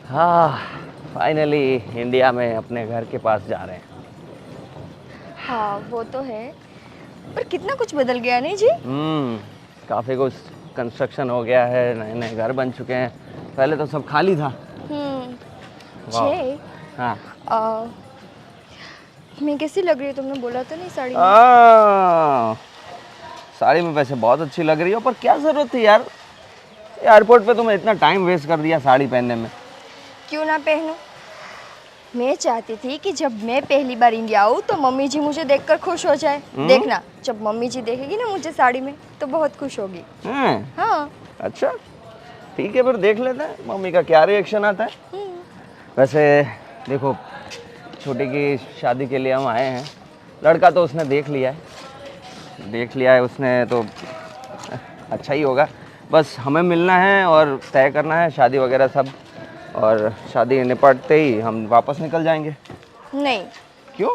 हाँ, finally India में अपने घर के पास जा रहे हैं। हाँ वो तो है, पर कितना कुछ बदल गया नहीं जी। काफ़ी कुछ कंस्ट्रक्शन हो गया है, नए नए घर बन चुके हैं। पहले तो सब खाली था। हम्म। वाह। छे हाँ। आ, मैं कैसी लग रही हूँ, तुमने बोला तो नहीं साड़ी में। साड़ी में वैसे बहुत अच्छी लग रही हो, पर क्या ज़रूरत थी यार, एयरपोर्ट पे तुमने इतना टाइम वेस्ट कर दिया साड़ी पहनने में। क्यों ना पहनूं? मैं चाहती थी कि जब मैं पहली बार इंडिया आऊँ तो मम्मी जी मुझे देखकर खुश हो जाए। देखना, जब मम्मी जी देखेगी ना मुझे साड़ी में तो बहुत खुश होगी। हाँ। अच्छा, ठीक है, फिर देख लेते हैं मम्मी का क्या रिएक्शन आता है। वैसे देखो, छोटी की शादी के लिए हम आए हैं। लड़का तो उसने देख लिया है उसने, तो अच्छा ही होगा। बस हमें मिलना है और तय करना है शादी वगैरह सब, और शादी निपटते ही हम वापस निकल जाएंगे। नहीं, क्यों?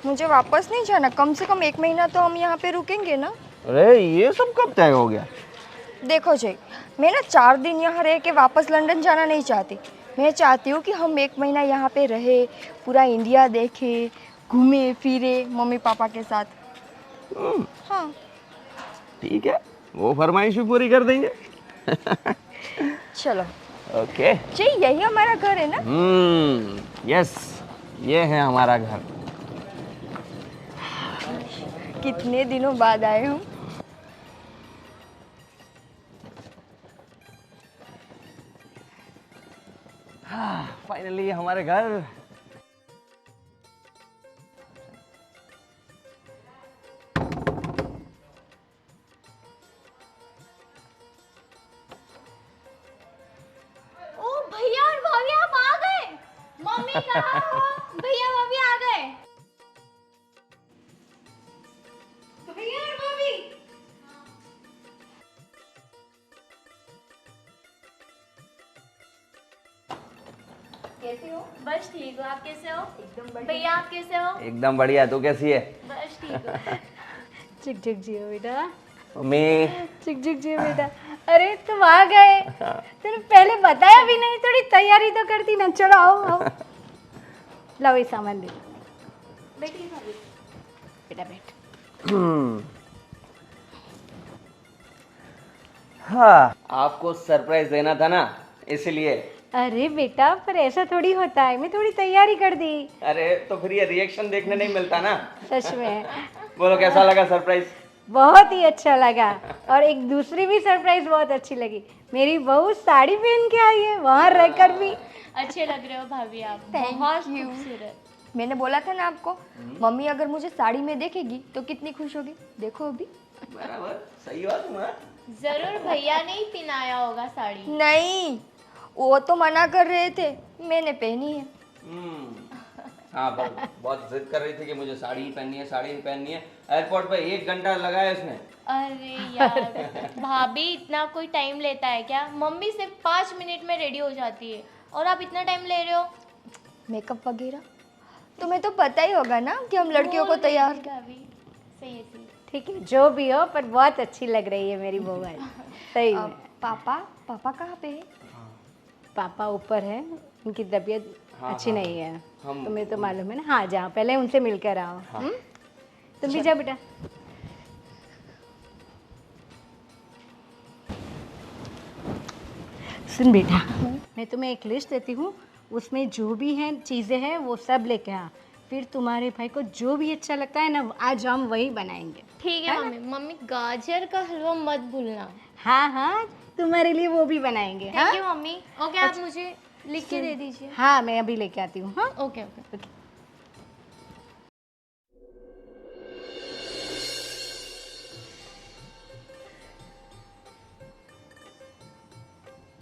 मुझे वापस नहीं जाना। कम से कम 1 महीना तो हम यहाँ पे रुकेंगे ना। अरे ये सब कब तय हो गया? देखो जी, मैं ना 4 दिन यहाँ रह के वापस लंदन जाना नहीं चाहती। मैं चाहती हूँ कि हम 1 महीना यहाँ पे रहे, पूरा इंडिया देखे, घूमे फिरे मम्मी पापा के साथ। हाँ। ठीक है, वो फरमाइश भी पूरी कर देंगे। चलो। ओके। जी यही हमारा घर है ना। यस, ये है हमारा घर। कितने दिनों बाद आए हम। फाइनली हमारे घर। ओ भैया और भाभी आप आ गए। मम्मी कहाँ हो? भैया भाभी आ गए। भैया और भाभी। कैसे हो? बस ठीक हो, आप कैसे हो? एकदम बढ़िया। भैया आप कैसे हो? एकदम बढ़िया, तू कैसी है? बस ठीक हो। चिक चिक जियो बेटा। मम्मी। चिक चिक जियो बेटा। अरे तुम आ गए, तूने पहले बताया भी नहीं, थोड़ी तैयारी तो करती ना। चलो आओ आओ। लो ये सामान दे। बैठिए भाभी। बेटा बैठ। हाँ, आपको सरप्राइज देना था ना, इसलिए। अरे बेटा, पर ऐसा थोड़ी होता है, मैं थोड़ी तैयारी कर दी। अरे तो फिर ये रिएक्शन देखने नहीं मिलता ना। सच में बोलो कैसा लगा सरप्राइज? बहुत ही अच्छा लगा। और एक दूसरी भी सरप्राइज बहुत अच्छी लगी। मेरी बहू साड़ी पहन के आई है, वहाँ रहकर भी अच्छे लग रहे हो भाभी आप। Thank बहुत you. खूबसूरत। मैंने बोला था ना आपको, मम्मी अगर मुझे साड़ी में देखेगी तो कितनी खुश होगी। देखो अभी। बराबर, सही बात है। जरूर भैया ने ही पहनाया होगा साड़ी। नहीं, वो तो मना कर रहे थे, मैंने पहनी है। हाँ, बहुत जिद कर रही थी कि मुझे साड़ी ही पहननी है, साड़ी ही पहननी है। एयरपोर्ट पे 1 घंटा लगाया इसने। अरे यार भाभी इतना कोई टाइम लेता है क्या? मम्मी सिर्फ 5 मिनट में रेडी हो जाती है और आप इतना टाइम ले रहे हो। मेकअप वगैरह तुम्हें तो पता ही होगा ना कि हम लड़कियों को बोल रही तैयार। थी भाभी। सही है सही है। ठीक है, जो भी हो, पर बहुत अच्छी लग रही है मेरी बहू आज। सही में। पापा कहाँ पे है? पापा ऊपर है, उनकी तबीयत अच्छी नहीं है। हम- तुम्हें तो मालूम है ना। हाँ जाओ, पहले उनसे मिलकर आओ। तुम भी जाओ बेटा। सुन बेटा, मैं तुम्हें एक लिस्ट देती हूँ, उसमें जो भी है चीज़ें हैं वो सब लेके आ। फिर तुम्हारे भाई को जो भी अच्छा लगता है ना, आज हम वही बनाएंगे। ठीक है मम्मी। मम्मी गाजर का हलवा मत भूलना। हाँ हाँ, तुम्हारे लिए वो भी बनाएंगे। हाँ थैंक यू मम्मी। ओके आप मुझे लिख के दे दीजिए। हाँ, मैं अभी लेके आती हूँ। हाँ ओके ओके।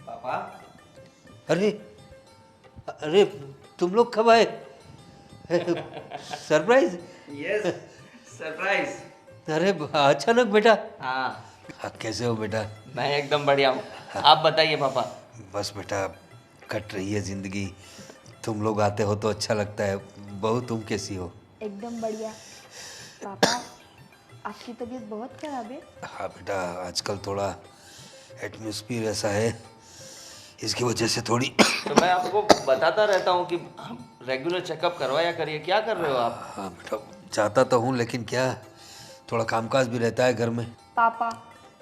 पापा। अरे अरे तुम लोग कब आए? सरप्राइज? Yes, surprise. अरे अचानक बेटा। हाँ, कैसे हो बेटा? मैं एकदम बढ़िया हूँ। आप बताइए पापा। बस बेटा, कट रही है जिंदगी। तुम लोग आते हो तो अच्छा लगता है। बहू तुम कैसी हो? एकदम बढ़िया। पापा, आपकी तबीयत बहुत खराब है। हाँ बेटा, आजकल थोड़ा एटमॉस्फेयर ऐसा है, इसकी वजह से थोड़ी तो मैं आपको बताता रहता हूँ कि रेगुलर चेकअप करवाया करिए। क्या कर रहे हो आप? हाँ बेटा, चाहता तो हूँ लेकिन क्या, थोड़ा कामकाज भी रहता है घर में। पापा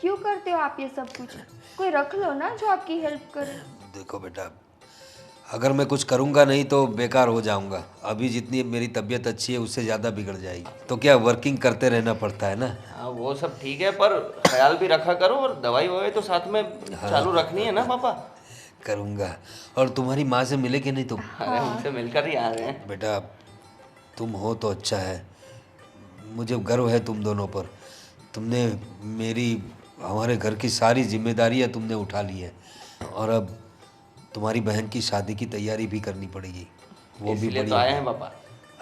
क्यों करते हो आप ये सब कुछ? कोई रख लो ना जो आपकी हेल्प करे। देखो बेटा, अगर मैं कुछ करूँगा नहीं तो बेकार हो जाऊँगा। अभी जितनी मेरी तबीयत अच्छी है उससे ज़्यादा बिगड़ जाएगी, तो क्या वर्किंग करते रहना पड़ता है ना। हाँ वो सब ठीक है, पर ख्याल भी रखा करो, और दवाई ववाई तो साथ में चालू रखनी है ना पापा। करूँगा। और तुम्हारी माँ से मिले कि नहीं तुम? अरे उनसे मिलकर ही आ रहे हैं। बेटा तुम हो तो अच्छा है, मुझे गर्व है तुम दोनों पर। तुमने मेरी, हमारे घर की सारी जिम्मेदारियां तुमने उठा ली है, और अब तुम्हारी बहन की शादी की तैयारी भी करनी पड़ेगी, वो भी इसलिए बड़ी। तो आए हैं पापा।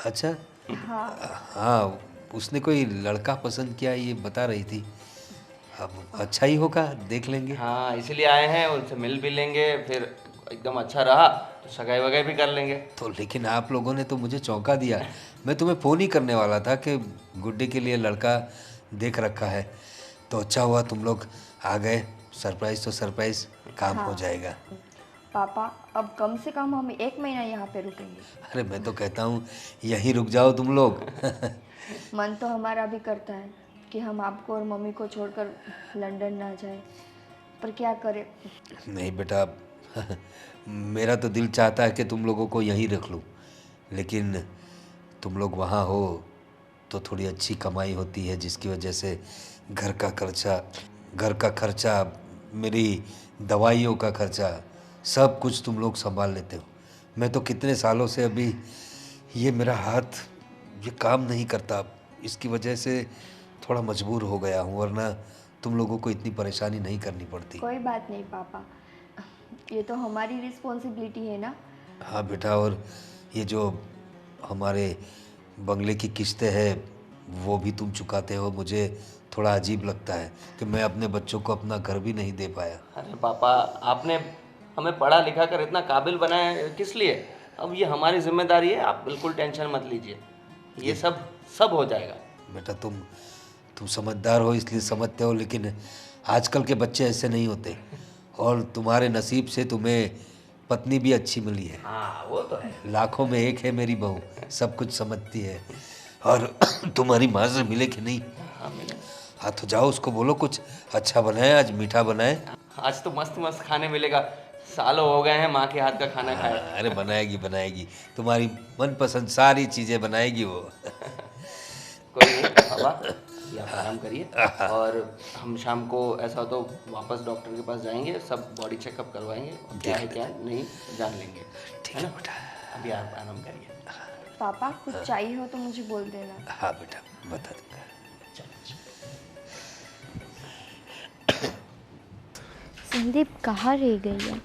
अच्छा हाँ, उसने कोई लड़का पसंद किया ये बता रही थी। अब अच्छा ही होगा, देख लेंगे। हाँ इसलिए आए हैं, उनसे मिल भी लेंगे, फिर एकदम अच्छा रहा तो सगाई वगाई भी कर लेंगे। तो लेकिन आप लोगों ने तो मुझे चौंका दिया। मैं तुम्हें फ़ोन ही करने वाला था कि गुड्डे के लिए लड़का देख रखा है, तो अच्छा हुआ तुम लोग आ गए। सरप्राइज़ तो सरप्राइज़, काम हो जाएगा। पापा अब कम से कम हम 1 महीना यहाँ पे रुकेंगे। अरे मैं तो कहता हूँ यहीं रुक जाओ तुम लोग। मन तो हमारा भी करता है कि हम आपको और मम्मी को छोड़कर लंदन ना जाए, पर क्या करें। नहीं बेटा, मेरा तो दिल चाहता है कि तुम लोगों को यहीं रख लूँ, लेकिन तुम लोग वहाँ हो तो थोड़ी अच्छी कमाई होती है, जिसकी वजह से घर का खर्चा, मेरी दवाइयों का खर्चा, सब कुछ तुम लोग संभाल लेते हो। मैं तो कितने सालों से अभी ये मेरा हाथ ये काम नहीं करता, इसकी वजह से थोड़ा मजबूर हो गया हूँ, वरना तुम लोगों को इतनी परेशानी नहीं करनी पड़ती। कोई बात नहीं पापा, ये तो हमारी रिस्पॉन्सिबिलिटी है ना। हाँ बेटा, और ये जो हमारे बंगले की किस्तें हैं वो भी तुम चुकाते हो। मुझे थोड़ा अजीब लगता है कि मैं अपने बच्चों को अपना घर भी नहीं दे पाया। अरे पापा, आपने हमें पढ़ा लिखा कर इतना काबिल बनाया है, किस लिए? अब ये हमारी जिम्मेदारी है, आप बिल्कुल टेंशन मत लीजिए, ये सब हो जाएगा। बेटा तुम समझदार हो इसलिए समझते हो, लेकिन आजकल के बच्चे ऐसे नहीं होते, और तुम्हारे नसीब से तुम्हें पत्नी भी अच्छी मिली है। हाँ वो तो है। लाखों में एक है मेरी बहू, सब कुछ समझती है। और तुम्हारी माँ से मिले कि नहीं? हाँ मिले। हाँ तो जाओ, उसको बोलो कुछ अच्छा बनाए, आज मीठा बनाए। आज तो मस्त मस्त खाने मिलेगा, सालों हो गए हैं माँ के हाथ का खाना खाए। अरे बनाएगी, तुम्हारी मनपसंद सारी चीज़ें बनाएगी वो। कोई नहीं पापा, ये आप आराम करिए, और हम शाम को ऐसा हो तो वापस डॉक्टर के पास जाएंगे, सब बॉडी चेकअप करवाएंगे, और क्या है क्या नहीं जान लेंगे। ठीक है बेटा। अभी आप आराम करिए। पापा कुछ चाहिए हो तो मुझे बोल देना। हाँ बेटा, बता दूंगा। संदीप कहाँ रह गई है?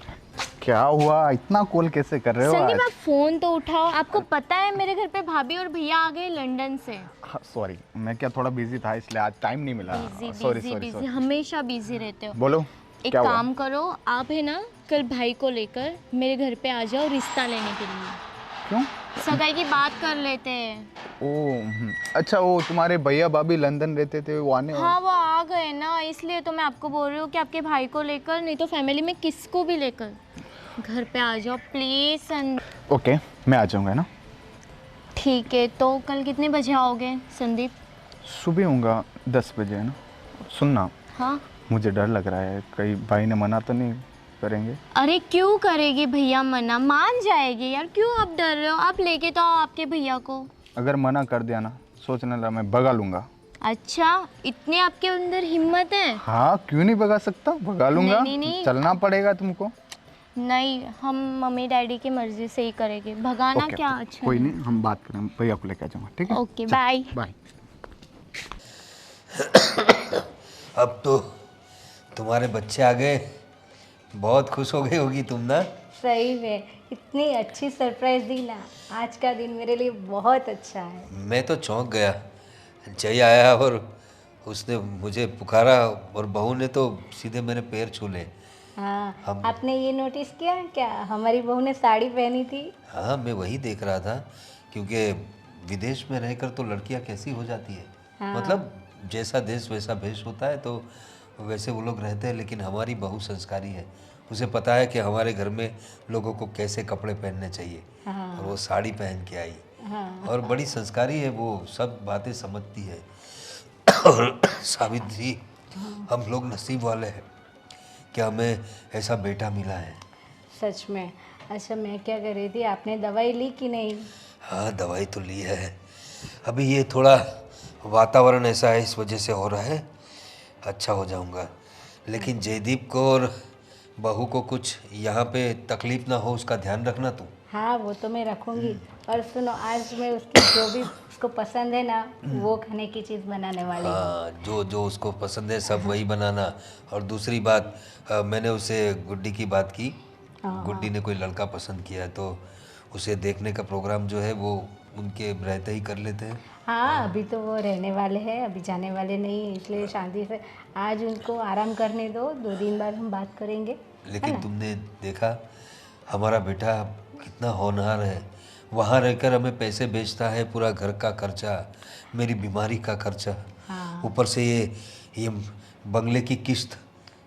क्या हुआ, इतना कॉल कैसे कर रहे हो संदीप आज? आप फोन तो उठाओ, आपको पता है मेरे घर पे भाभी और भैया आ गए लंदन से। सॉरी, मैं क्या थोड़ा बिजी था इसलिए आज टाइम नहीं मिला। Sorry busy sorry. हमेशा बिजी रहते हो। बोलो एक क्या हुआ? काम करो, आप है ना कल भाई को लेकर मेरे घर पे आ जाओ रिश्ता लेने के लिए। क्यों? सगाई की बात कर लेते हैं। अच्छा, वो तुम्हारे भैया भाभी लंदन रहते थे, वो आने हाँ वो आ गए ना, इसलिए तो मैं आपको बोल रही हूँ कि आपके भाई को लेकर, नहीं तो फैमिली में किसको भी लेकर घर पे आ जाओ प्लीज। ओके, मैं आ जाऊंगा ना। ठीक है, तो कल कितने बजे आओगे संदीप? सुबह होऊंगा 10 बजे, है ना। सुनना, हाँ मुझे डर लग रहा है, कहीं भाई ने मना तो नहीं करेंगे? अरे क्यों करेगी भैया मना, मान जाएगी यार, क्यों आप डर रहे हो? आप लेके तो आओ आपके भैया को। अगर मना कर दिया ना, सोचने लगा मैं भगा लूंगा। अच्छा, इतने आपके अंदर हिम्मत है? हाँ, क्यों नहीं भगा सकता, भगा लूंगा। नहीं। चलना पड़ेगा तुमको। नहीं, हम मम्मी डैडी की मर्जी से ही करेंगे, भगाना ओके, क्या ओके, अच्छा कोई है। नहीं, हम बात करें, भैया को लेकर आ जाऊंगा, ठीक है? Okay bye. बाय। अब तो तुम्हारे बच्चे आ गए, बहुत खुश हो गई होगी तुम ना। सही में इतनी अच्छी सरप्राइज दी ना, आज का दिन मेरे लिए बहुत अच्छा है। मैं तो चौंक गया, जय आया और उसने मुझे पुकारा, और बहू ने तो सीधे मेरे पैर छू ले। हाँ, आपने ये नोटिस किया क्या, हमारी बहू ने साड़ी पहनी थी? हाँ मैं वही देख रहा था, क्योंकि विदेश में रहकर तो लड़कियां कैसी हो जाती है। मतलब जैसा देश वैसा भेष होता है, तो वैसे वो लोग रहते हैं, लेकिन हमारी बहू संस्कारी है, उसे पता है कि हमारे घर में लोगों को कैसे कपड़े पहनने चाहिए। हाँ। और वो साड़ी पहन के आई। हाँ। और बड़ी संस्कारी है, वो सब बातें समझती है। और सावित्री, हम लोग नसीब वाले हैं कि हमें ऐसा बेटा मिला है। सच में। अच्छा, मैं क्या कर रही थी, आपने दवाई ली कि नहीं? हाँ, दवाई तो ली है। अभी ये थोड़ा वातावरण ऐसा है, इस वजह से हो रहा है। अच्छा हो जाऊंगा। लेकिन जयदीप को और बहू को कुछ यहाँ पे तकलीफ ना हो, उसका ध्यान रखना तू। हाँ, वो तो मैं रखूँगी। और सुनो, आज मैं उसकी जो भी उसको पसंद है ना, वो खाने की चीज़ बनाने वाली हूँ। हाँ, जो जो उसको पसंद है सब वही बनाना। और दूसरी बात, मैंने उसे गुड्डी की बात की। गुड्डी ने कोई लड़का पसंद किया है, तो उसे देखने का प्रोग्राम जो है वो उनके रहते ही कर लेते हैं। हाँ, अभी तो वो रहने वाले हैं, अभी जाने वाले नहीं, इसलिए शांति से आज उनको आराम करने दो। 2 दिन बाद हम बात करेंगे। लेकिन तुमने देखा हमारा बेटा कितना होनहार है। वहाँ रहकर हमें पैसे भेजता है, पूरा घर का खर्चा, मेरी बीमारी का खर्चा, ऊपर से ये बंगले की किस्त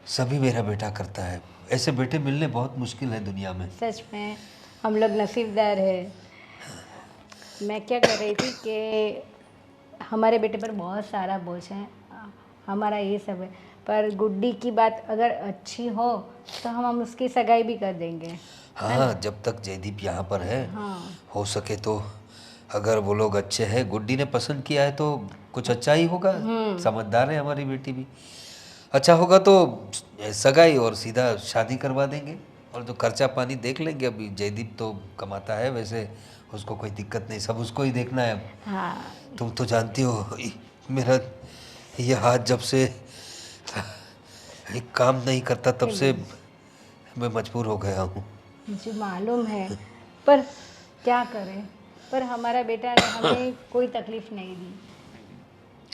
सभी मेरा बेटा करता है। ऐसे बेटे मिलने बहुत मुश्किल है दुनिया में। सच में हम लोग नसीबदार है। मैं क्या कर रही थी कि हमारे बेटे पर बहुत सारा बोझ है, हमारा ये सब है, पर गुड्डी की बात अगर अच्छी हो तो हम उसकी सगाई भी कर देंगे। हाँ, जब तक जयदीप यहाँ पर है, हाँ। हो सके तो अगर वो लोग अच्छे हैं, गुड्डी ने पसंद किया है तो कुछ अच्छा ही होगा। समझदार है हमारी बेटी भी। अच्छा होगा तो सगाई और सीधा शादी करवा देंगे, और जो खर्चा पानी देख लेंगे। अभी जयदीप तो कमाता है, वैसे उसको कोई दिक्कत नहीं, सब उसको ही देखना है। हाँ। तुम तो जानती हो, मेरा ये हाथ जब से एक काम नहीं करता तब से मैं मजबूर हो गया हूँ। मुझे मालूम है, पर क्या करें, पर हमारा बेटा ने हमें कोई तकलीफ नहीं दी।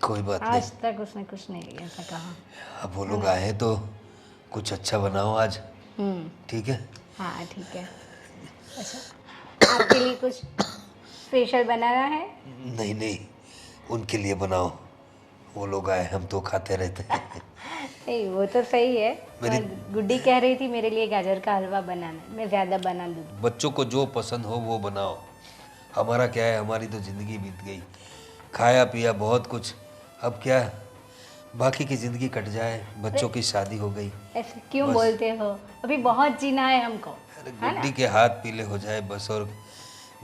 कोई बात नहीं, आज तक उसने कुछ नहीं ऐसा कहा। अब वो लोग आए तो कुछ अच्छा बनाओ आज, ठीक है? हाँ, ठीक है। अच्छा, आपके लिए कुछ स्पेशल बनाना है? नहीं नहीं, उनके लिए बनाओ। वो लोग आए, हम तो खाते रहते हैं। नहीं, वो तो सही है, पर गुड्डी कह रही थी मेरे लिए गाजर का हलवा बनाना, मैं ज़्यादा बना दूँ। बच्चों को जो पसंद हो वो बनाओ। हमारा क्या है, हमारी तो ज़िंदगी बीत गई, खाया पिया बहुत कुछ। अब क्या, बाकी की ज़िंदगी कट जाए, बच्चों की शादी हो गई। ऐसे क्यों बोलते हो, अभी बहुत जीना है हमको। अरे गुड्डी के हाथ पीले हो जाए बस, और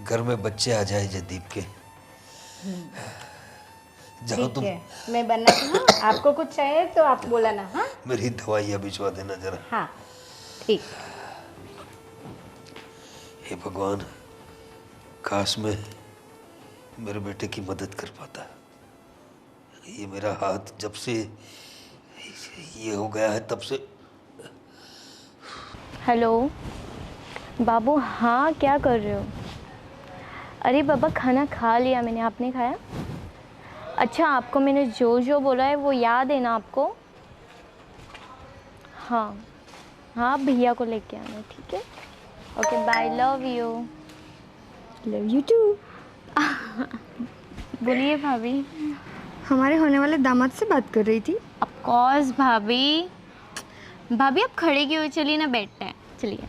घर में बच्चे आ जाए जयदीप के। जाओ ठीक तुम, है, मैं बनाती हूँ। आपको कुछ चाहिए तो आप बोला ना। हाँ मेरी दवाइयाँ भिजवा देना जरा। हाँ, ठीक। हे भगवान, काश मैं मेरे बेटे की मदद कर पाता। ये मेरा हाथ जब से ये हो गया है तब से। हेलो बाबू, हाँ क्या कर रहे हो? अरे बाबा, खाना खा लिया मैंने, आपने खाया? अच्छा, आपको मैंने जो जो बोला है वो याद है ना आपको? हाँ हाँ, भैया को लेके आना, ठीक है? Okay bye, love you. Love you too. बोलिए भाभी। हमारे होने वाले दामाद से बात कर रही थी। ऑफ कोर्स भाभी। भाभी आप खड़े क्यों हुए, चलिए ना बैठते हैं, चलिए।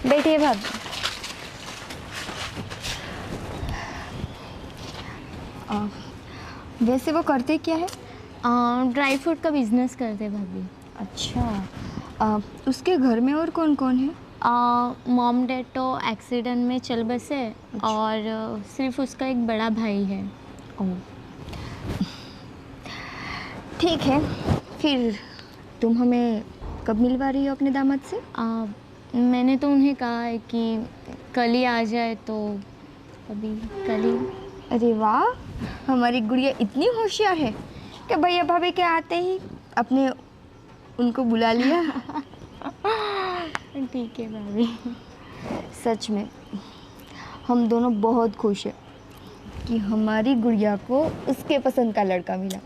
बैठिए भाभी। वैसे वो करते क्या है? ड्राई फ्रूट का बिजनेस करते भाभी। अच्छा, उसके घर में और कौन कौन है? मॉम डैड तो एक्सीडेंट में चल बसे, और सिर्फ उसका एक बड़ा भाई है। ओह, ठीक है। फिर तुम हमें कब मिलवा रही हो अपने दामाद से? मैंने तो उन्हें कहा है कि कल ही आ जाए, तो अभी कल ही। अरे वाह, हमारी गुड़िया इतनी होशियार है कि भैया भाभी के आते ही अपने उनको बुला लिया। ठीक है भाभी। सच में हम दोनों बहुत खुश हैं कि हमारी गुड़िया को उसके पसंद का लड़का मिला।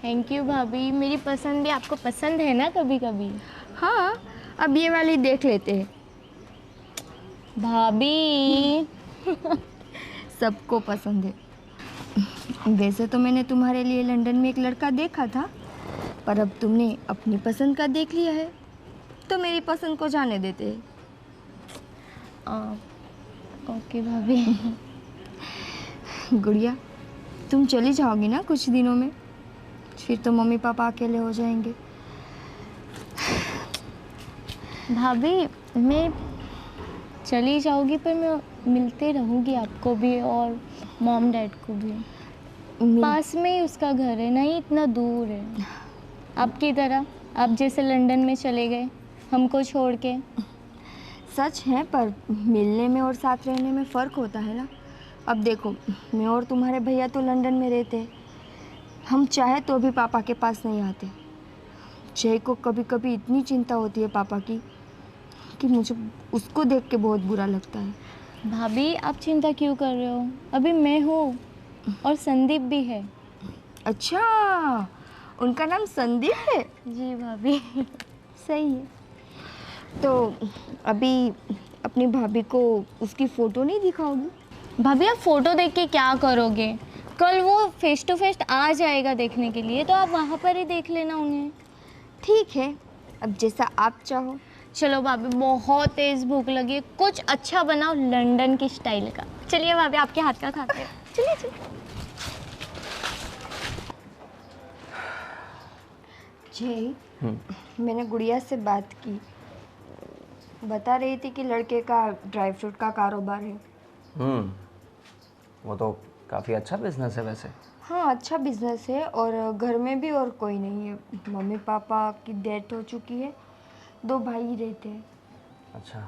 थैंक यू भाभी, मेरी पसंद भी आपको पसंद है ना कभी कभी। हाँ, अब ये वाली देख लेते हैं। भाभी सबको पसंद है। वैसे तो मैंने तुम्हारे लिए लंदन में एक लड़का देखा था, पर अब तुमने अपनी पसंद का देख लिया है, तो मेरी पसंद को जाने देते हैं। ओके भाभी। गुड़िया, तुम चली जाओगी ना कुछ दिनों में, फिर तो मम्मी पापा अकेले हो जाएंगे। भाभी मैं चली जाऊंगी पर मैं मिलते रहूंगी आपको भी और मॉम डैड को भी। पास में ही उसका घर है, नहीं इतना दूर है आपकी तरह। आप जैसे लंदन में चले गए हमको छोड़ के। सच है, पर मिलने में और साथ रहने में फ़र्क होता है ना। अब देखो, मैं और तुम्हारे भैया तो लंदन में रहते हैं, हम चाहे तो भी पापा के पास नहीं आते। जय को कभी कभी इतनी चिंता होती है पापा की कि मुझे उसको देख के बहुत बुरा लगता है। भाभी आप चिंता क्यों कर रहे हो, अभी मैं हूँ और संदीप भी है। अच्छा, उनका नाम संदीप है? जी भाभी। सही है। तो अभी अपनी भाभी को उसकी फ़ोटो नहीं दिखाओगी? भाभी आप फ़ोटो देख के क्या करोगे, कल वो फेस टू फेस आ जाएगा देखने के लिए, तो आप वहाँ पर ही देख लेना उन्हें। ठीक है, अब जैसा आप चाहो। चलो भाभी, बहुत तेज़ भूख लगी है, कुछ अच्छा बनाओ लंदन की स्टाइल का। चलिए भाभी, आपके हाथ का खाते हैं। चलिए चलिए। जय, मैंने गुड़िया से बात की, बता रही थी कि लड़के का ड्राई फ्रूट का कारोबार है। वो तो काफ़ी अच्छा बिजनेस है वैसे। हाँ, अच्छा बिजनेस है, और घर में भी और कोई नहीं है। मम्मी पापा की डेथ हो चुकी है, 2 भाई ही रहते हैं। अच्छा।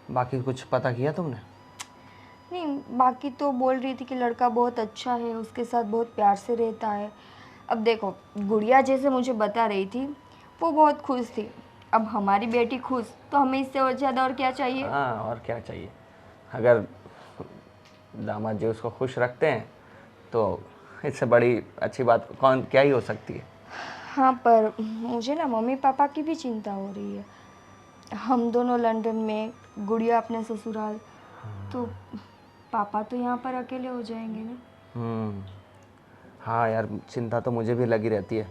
बाकी कुछ पता किया तुमने? नहीं, बाकी तो बोल रही थी कि लड़का बहुत अच्छा है, उसके साथ बहुत प्यार से रहता है। अब देखो, गुड़िया जैसे मुझे बता रही थी वो बहुत खुश थी। अब हमारी बेटी खुश, तो हमें इससे और ज़्यादा और क्या चाहिए। हाँ, और क्या चाहिए। अगर दामाद जी उसको खुश रखते हैं तो इससे बड़ी अच्छी बात कौन क्या ही हो सकती है। हाँ, पर मुझे ना मम्मी पापा की भी चिंता हो रही है। हम दोनों लंदन में, गुड़िया अपने ससुराल, तो पापा तो यहाँ पर अकेले हो जाएंगे ना। हाँ यार, चिंता तो मुझे भी लगी रहती है।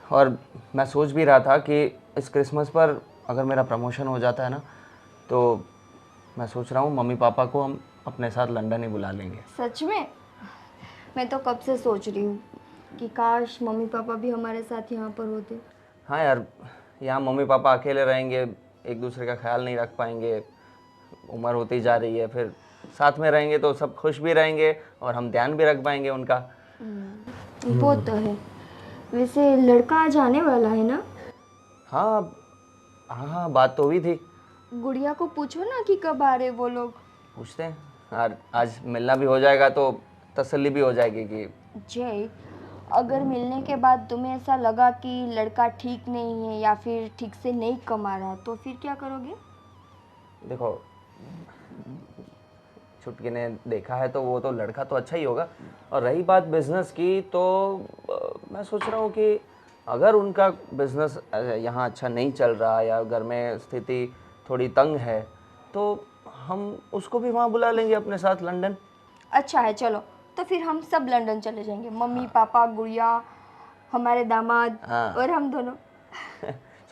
और मैं सोच भी रहा था कि इस क्रिसमस पर अगर मेरा प्रमोशन हो जाता है ना, तो मैं सोच रहा हूँ मम्मी पापा को हम अपने साथ लंदन ही बुला लेंगे। सच में? मैं तो कब से सोच रही हूँ कि काश मम्मी पापा भी हमारे साथ यहाँ पर होते। हाँ यार, यहाँ मम्मी पापा अकेले रहेंगे, एक दूसरे का ख्याल नहीं रख पाएंगे, उम्र होती जा रही है, फिर साथ में रहेंगे तो सब खुश भी रहेंगे और हम ध्यान भी रख पाएंगे उनका। वो तो है। वैसे लड़का आज आने वाला है ना? हाँ हाँ हाँ, बात तो हुई थी। गुड़िया को पूछो ना कि कब आ रहे वो लोग। पूछते हैं यार, आज मिलना भी हो जाएगा तो तसल्ली भी हो जाएगी कि। जय, अगर मिलने के बाद तुम्हें ऐसा लगा कि लड़का ठीक नहीं है या फिर ठीक से नहीं कमा रहा, तो फिर क्या करोगे? देखो, छुटकी ने देखा है तो वो तो लड़का तो अच्छा ही होगा। और रही बात बिजनेस की, तो मैं सोच रहा हूँ कि अगर उनका बिजनेस यहाँ अच्छा नहीं चल रहा या घर में स्थिति थोड़ी तंग है, तो हम उसको भी वहाँ बुला लेंगे अपने साथ लंदन। अच्छा है, चलो तो फिर हम सब लंदन चले जाएंगे। मम्मी पापा, गुड़िया, हमारे दामाद और हम दोनों।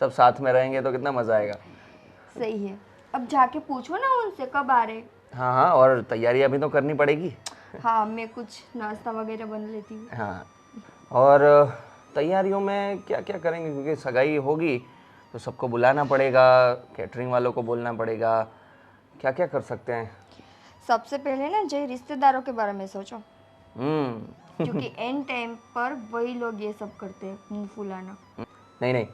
सब साथ में रहेंगे तो कितना मज़ा आएगा। सही है। अब जाके पूछो ना उनसे कब आ रहे। हाँ हाँ, और तैयारियां भी तो करनी पड़ेगी। हाँ, मैं कुछ नाश्ता वगैरह बना लेती हूँ। हाँ, और तैयारियों में क्या क्या करेंगे, क्योंकि सगाई होगी तो सबको बुलाना पड़ेगा, कैटरिंग वालों को बोलना पड़ेगा, क्या क्या कर सकते हैं। सबसे पहले ना जय रिश्तेदारों के बारे में सोचो, क्योंकि एंड टाइम पर वही लोग ये सब करते हैं, मुंह फुलाना। नहीं नहीं,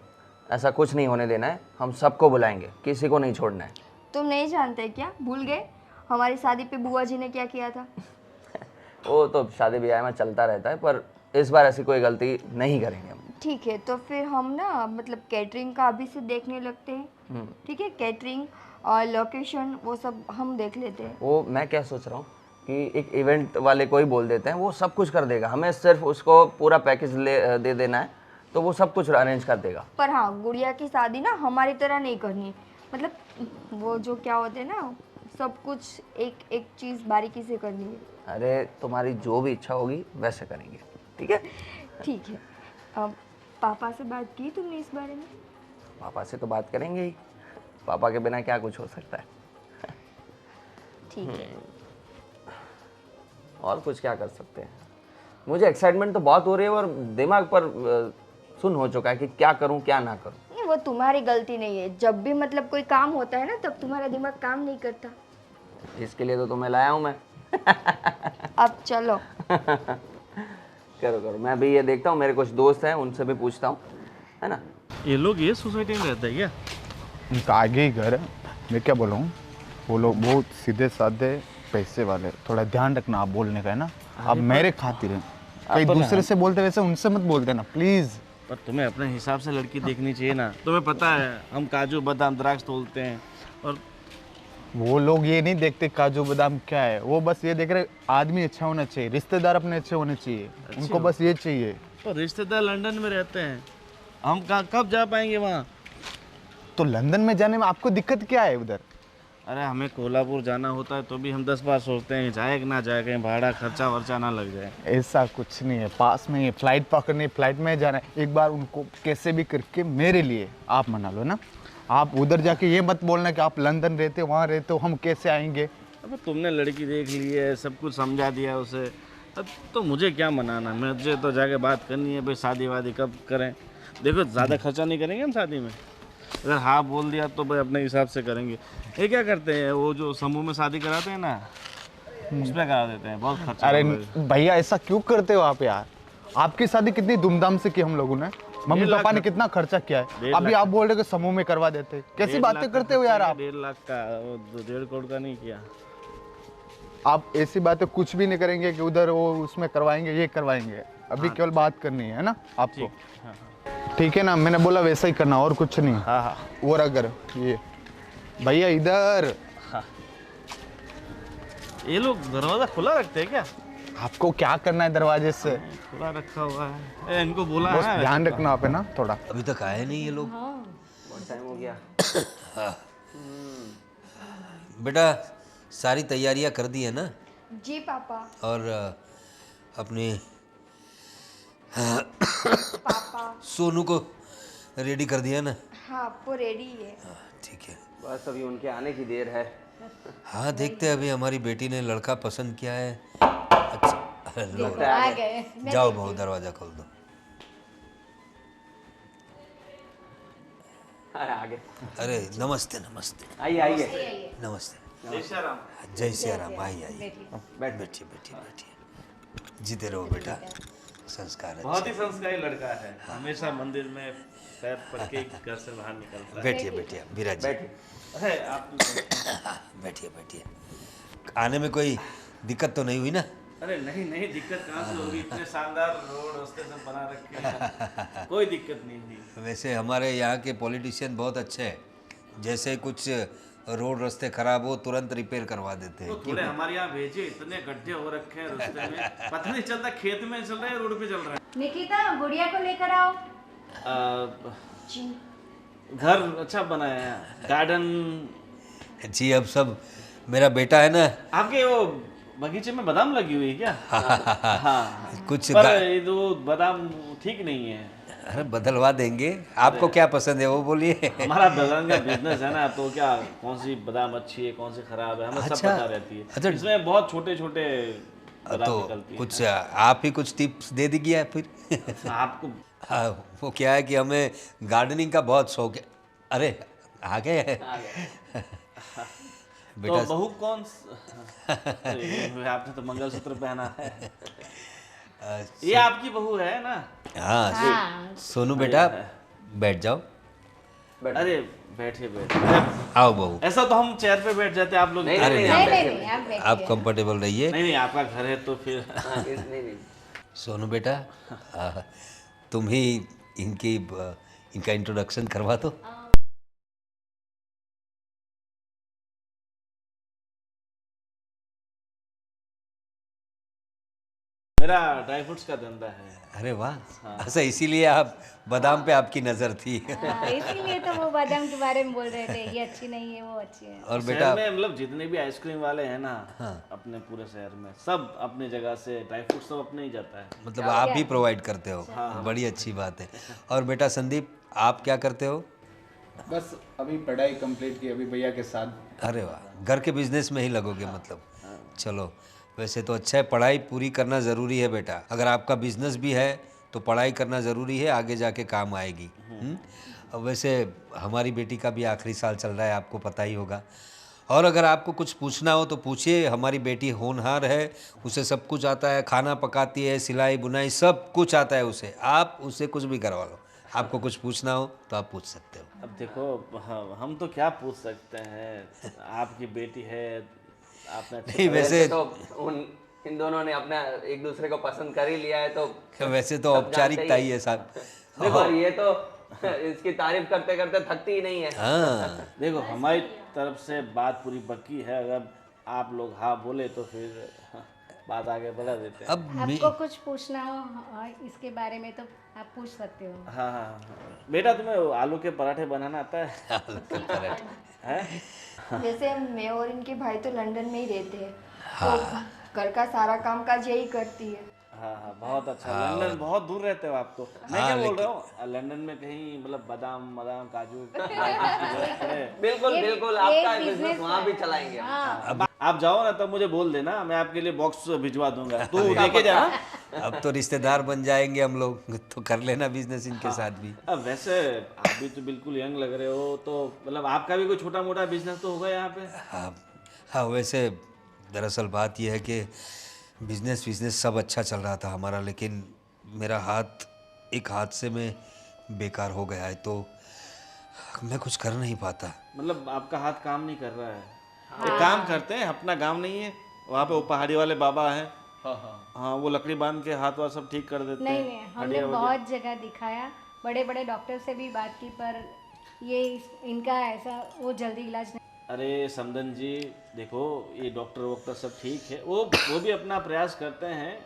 ऐसा कुछ नहीं होने देना है, हम सबको बुलाएंगे, किसी को नहीं छोड़ना है। तुम नहीं जानते क्या? भूल गए हमारी शादी पे बुआ जी ने क्या किया था? वो तो शादी ब्याह में चलता रहता है, पर इस बार ऐसी कोई गलती नहीं करेंगे हम। ठीक है, तो फिर हम ना मतलब कैटरिंग का अभी से देखने लगते हैं। ठीक है, कैटरिंग और लोकेशन वो सब हम देख लेते हैं। वो मैं क्या सोच रहा हूँ कि एक इवेंट वाले को ही बोल देते हैं, वो सब कुछ कर देगा, हमें सिर्फ उसको पूरा पैकेज दे देना है, तो वो सब कुछ अरेंज कर देगा। पर हाँ, गुड़िया की शादी ना हमारी तरह नहीं करनी है। मतलब वो जो क्या होते हैं ना, सब कुछ एक एक चीज़ बारीकी से करनी है। अरे तुम्हारी जो भी इच्छा होगी वैसे करेंगे, ठीक है? ठीक है। अब पापा से बात की तुमने इस बारे में? पापा से तो बात करेंगे ही, पापा के बिना क्या कुछ हो सकता है। ठीक है। और कुछ क्या कर सकते हैं? मुझे एक्साइटमेंट तो बहुत हो रही है और दिमाग पर सुन हो चुका है कि क्या करूं क्या ना करूं। नहीं, वो तुम्हारी गलती नहीं है। जब भी मतलब कोई काम होता है ना, तब तुम्हारा दिमाग काम नहीं करता। इसके लिए तो तुम्हें लाया हूं मैं। अब चलो। करो करो, मैं भी ये देखता हूँ, मेरे कुछ दोस्त हैं उनसे भी पूछता हूँ, है ना? ये लोग ये सोसाइटी में रहते हैं क्या? उनका आगे ही घर है। मैं क्या बोलूँ, वो लोग बहुत सीधे साधे पैसे वाले। थोड़ा ध्यान रखना आप बोलने का, है ना? आप मेरे खातिर हैं, कहीं दूसरे से बोलते वैसे उनसे मत बोलते ना प्लीज़। पर तुम्हें अपने हिसाब से लड़की देखनी चाहिए ना। तुम्हें पता है हम काजू बादाम द्राक्ष तोलते हैं, और वो लोग ये नहीं देखते काजू बादाम क्या है, वो बस ये देख रहे आदमी अच्छा होना चाहिए, रिश्तेदार अपने अच्छे होने चाहिए, उनको बस ये चाहिए। तो रिश्तेदार लंदन में रहते हैं, हम कहाँ कब जा पाएंगे वहाँ? तो लंदन में जाने में आपको दिक्कत क्या है उधर? अरे हमें कोल्हापुर जाना होता है तो भी हम 10 बार सोचते हैं जाए कि ना जाए, कहीं भाड़ा खर्चा वर्चा ना लग जाए। ऐसा कुछ नहीं है, पास में ही फ्लाइट पकड़नी, फ्लाइट में जाना है। एक बार उनको कैसे भी करके मेरे लिए आप मना लो ना। आप उधर जाके ये मत बोलना कि आप लंदन रहते हो, वहाँ रहते हो, हम कैसे आएंगे। अब तुमने लड़की देख ली है, सब कुछ समझा दिया उसे, अब तो मुझे क्या मनाना? मुझे तो जाके बात करनी है भाई, शादी वादी कब करें। देखो ज़्यादा खर्चा नहीं करेंगे हम शादी में, अगर हाँ बोल दिया तो भाई अपने हिसाब से करेंगे। ये क्या करते हैं, वो जो समूह में शादी कराते हैं ना, उसमें करा देते हैं, बहुत खर्चा। अरे भैया ऐसा क्यों करते हो आप यार? आपकी शादी कितनी धूमधाम से की हम लोगों ने, मम्मी पापा ने कितना खर्चा किया है, अभी आप बोल रहे हो कि समूह में करवा देते। कैसी बातें करते हो यार आप? 1.5 लाख का, वो 1.5 करोड़ का नहीं किया। आप ऐसी बातें कुछ भी नहीं करेंगे कि उधर वो उसमें करवाएंगे ये करवाएंगे। अभी केवल बात करनी है ना आपको? ठीक है ना, मैंने बोला वैसा ही करना और कुछ नहीं। हाँ हाँ। और अगर ये भैया इधर, ये लोग दरवाजा खुला रखते हैं क्या? आपको क्या करना है दरवाजे से? खुला रखा हुआ है। इनको बोला बस है ध्यान रखना आप, है ना थोड़ा। अभी तक आए नहीं ये लोग। बहुत टाइम हो गया। बेटा सारी तैयारियां कर दी है ना? जी पापा। और अपने पापा। सोनू को रेडी कर दिया ना? हाँ, वो रेडी है। ठीक है। बस अभी उनके आने की देर है। हाँ देखते हैं, अभी हमारी बेटी ने लड़का पसंद किया है। अच्छा लो, आ गए। जाओ बहू दरवाजा खोल दो। अरे आगे अरे नमस्ते नमस्ते आइए आइए। नमस्ते। जय श्री राम। जय सिया राम। आइए आइए, बैठिए बैठिए बैठिए। जीते रहो बेटा, संस्कार है। बहुत ही संस्कारी लड़का है, हमेशा मंदिर में पैर पड़ के घर से बाहर निकलता है। बैठिए बैठिए विराज जी। अरे आप बैठिए बैठिए। आने में कोई दिक्कत तो नहीं हुई ना? अरे नहीं नहीं, दिक्कत कहाँ से होगी, इतने शानदार रोड रास्ते सब बना रखे हैं, कोई दिक्कत नहीं हुई। वैसे हमारे यहाँ के पॉलिटिशियन बहुत अच्छे हैं, जैसे कुछ रोड रास्ते खराब हो तुरंत रिपेयर करवा देते हैं। तो थोड़े हमारे यहाँ भेजे, इतने गड्ढे हो रखे हैं रास्ते में, पता नहीं चलता खेत में चल रहे हैं रोड पे चल रहे हैं। निकिता गुड़िया को लेकर आओ। जी। घर अच्छा बनाया है, गार्डन। जी अब सब मेरा बेटा है ना। आपके वो बगीचे में बादाम लगी हुई है क्या? हाँ कुछ पर ये तो बादाम ठीक नहीं है। अरे बदलवा देंगे, आपको क्या पसंद है वो बोलिए। हमारा बादाम का बिजनेस है ना, तो क्या कौन सी बादाम अच्छी है कौन सी खराब है हमें सब अच्छा। पता रहती है। अच्छा। इसमें बहुत छोटे छोटे बादाम तो निकलती है। कुछ आप ही कुछ टिप्स दे दीजिए फिर। आपको हाँ, वो क्या है कि हमें गार्डनिंग का बहुत शौक है। अरे आ गए तो बहू कौन अरे, आपने तो मंगलसूत्र पहना है। ये आपकी बहू है ना? हाँ सोनू बेटा बैठ जाओ। अरे बैठिए बैठिए। आओ बहू। ऐसा तो हम चेयर पे बैठ जाते, आप लोग नहीं, अरे नहीं, नहीं नहीं नहीं, आप बैठिए। आप कंफर्टेबल रहिए। नहीं नहीं, आपका घर है तो फिर नहीं नहीं। सोनू बेटा तुम ही इनका इंट्रोडक्शन करवा दो। मेरा ड्राई फ्रूट्स का धंधा है। अरे वाह, अच्छा इसीलिए आप बादाम पे आपकी नज़र थी। हाँ, इसीलिए तो वो बादाम के बारे में बोल रहे थे, ये अच्छी नहीं है, वो अच्छी है। और शहर बेटा में मतलब जितने भी आइसक्रीम वाले हैं ना, अपने पूरे शहर में सब अपनी जगह से ड्राई फ्रूट सब अपने ही जाता है। मतलब आप ही प्रोवाइड करते हो, बड़ी अच्छी बात है। और बेटा संदीप, आप क्या करते हो? बस अभी पढ़ाई कंप्लीट की, अभी भैया के साथ। अरे वाह, घर के बिजनेस में ही लगोगे मतलब। चलो, वैसे तो अच्छा है, पढ़ाई पूरी करना ज़रूरी है बेटा। अगर आपका बिजनेस भी है तो पढ़ाई करना ज़रूरी है, आगे जाके काम आएगी। अब वैसे हमारी बेटी का भी आखिरी साल चल रहा है, आपको पता ही होगा। और अगर आपको कुछ पूछना हो तो पूछिए, हमारी बेटी होनहार है, उसे सब कुछ आता है, खाना पकाती है, सिलाई बुनाई सब कुछ आता है उसे। आप उससे कुछ भी करवा लो, आपको कुछ पूछना हो तो आप पूछ सकते हो। अब देखो हम तो क्या पूछ सकते हैं, आपकी बेटी है, आपने नहीं वैसे तो इन दोनों ने अपना एक दूसरे को पसंद कर ही लिया है, तो वैसे तो औपचारिकता ही है साहब। देखो ये तो इसकी तारीफ करते करते थकती ही नहीं है। हाँ, देखो हमारी तरफ से बात पूरी पक्की है, अगर आप लोग हाँ बोले तो फिर बात आगे बढ़ा देते हैं। अब आपको कुछ पूछना हो इसके बारे में तो आप पूछ सकते हो। हाँ हाँ हाँ। बेटा तुम्हें आलू के पराठे बनाना आता है? हैं? जैसे मैं और इनके भाई तो लंदन में ही रहते हैं, तो घर का सारा काम काज यही करती है। हाँ हाँ, बहुत अच्छा। लंदन बहुत दूर रहते हो आप तो। मैं क्या बोल रहा हूँ, लंदन में कहीं मतलब बादाम बादाम काजू बिल्कुल बिल्कुल, आपका बिजनेस वहाँ भी चलाएंगे हम। अब आप जाओ ना तब मुझे बोल देना, मैं आपके लिए बॉक्स भिजवा दूंगा, तू लेके जा। अब तो रिश्तेदार बन जाएंगे हम लोग, तो कर लेना बिजनेस इनके साथ भी। अब वैसे आप भी तो बिल्कुल यंग लग रहे हो, तो मतलब आपका भी कोई छोटा मोटा बिजनेस तो होगा यहाँ पे? हाँ हाँ, वैसे दरअसल बात यह है कि बिजनेस सब अच्छा चल रहा था हमारा, लेकिन मेरा एक हादसे में बेकार हो गया है, तो मैं कुछ कर नहीं पाता। मतलब आपका हाथ काम नहीं कर रहा है? एक काम करते हैं, अपना गांव नहीं है वहाँ पे, वो पहाड़ी वाले बाबा हैं, हाँ वो लकड़ी बांध के हाथ वाथ सब ठीक कर देते हैं। नहीं हमने बहुत जगह दिखाया, बड़े बड़े डॉक्टर से भी बात की, पर ये इनका ऐसा वो जल्दी इलाज नहीं। अरे समदन जी देखो, ये डॉक्टर वॉक्टर सब ठीक है, वो भी अपना प्रयास करते हैं,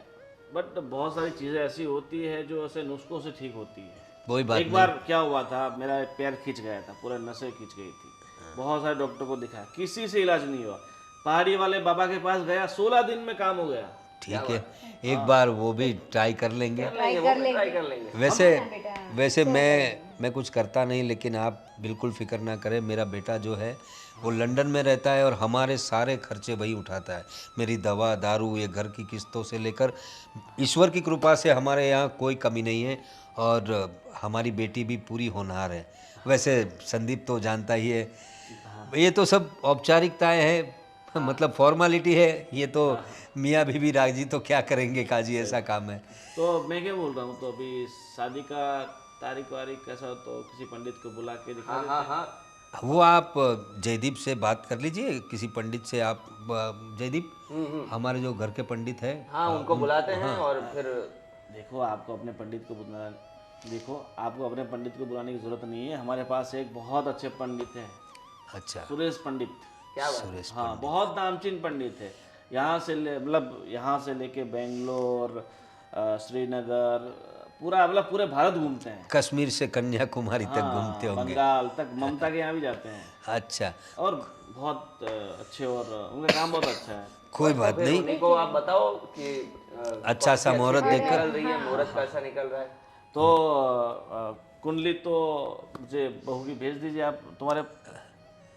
बट बहुत सारी चीज़ें ऐसी होती है जो ऐसे नुस्खों से ठीक होती है। वही बात एक बार क्या हुआ था, मेरा पैर खींच गया था, पूरा नसें खींच गई थी, बहुत सारे डॉक्टर को दिखाया, किसी से इलाज नहीं हुआ। पहाड़ी वाले बाबा के पास गया, 16 दिन में काम हो गया। ठीक है, एक बार वो भी ट्राई कर लेंगे। ट्राई कर लेंगे। वैसे मैं कुछ करता नहीं, लेकिन आप बिल्कुल फिक्र ना करें, मेरा बेटा जो है वो लंदन में रहता है और हमारे सारे खर्चे वही उठाता है। मेरी दवा दारू, ये घर की किस्तों से लेकर, ईश्वर की कृपा से हमारे यहाँ कोई कमी नहीं है, और हमारी बेटी भी पूरी होनहार है। वैसे संदीप तो जानता ही है, ये तो सब औपचारिकताएं हैं, मतलब फॉर्मेलिटी है, ये तो मियाँ बीवी राजी तो क्या करेंगे काजी, ऐसा काम है। तो मैं क्या बोल रहा हूँ, तो अभी शादी का तारीख वारीख कैसा हो तो किसी पंडित को बुला के दिखा देते हैं। हाँ वो आप जयदीप से बात कर लीजिए, किसी पंडित से आप, जयदीप हमारे जो घर के पंडित हैं, हाँ उनको बुलाते हैं, और फिर देखो आपको अपने पंडित को बुलाने की जरूरत नहीं है, हमारे पास एक बहुत अच्छे पंडित हैं, अच्छा सुरेश पंडित। क्या बात है? सुरेश हाँ बहुत नामचीन पंडित है, यहाँ से लेके बेंगलोर, श्रीनगर, पूरा मतलब पूरे भारत घूमते हैं, कश्मीर से कन्याकुमारी तक घूमते होंगे। बंगाल तक, ममता के यहाँ भी जाते हैं, अच्छा, और बहुत अच्छे, और उनका काम बहुत अच्छा है। कोई बात नहीं, उन्हीं को आप बताओ कि अच्छा सा मुहूर्त देखकर। निकल रही है, मुहूर्त कैसा निकल रहा है। तो कुंडली तो मुझे बहू की भेज दीजिए, आप तुम्हारे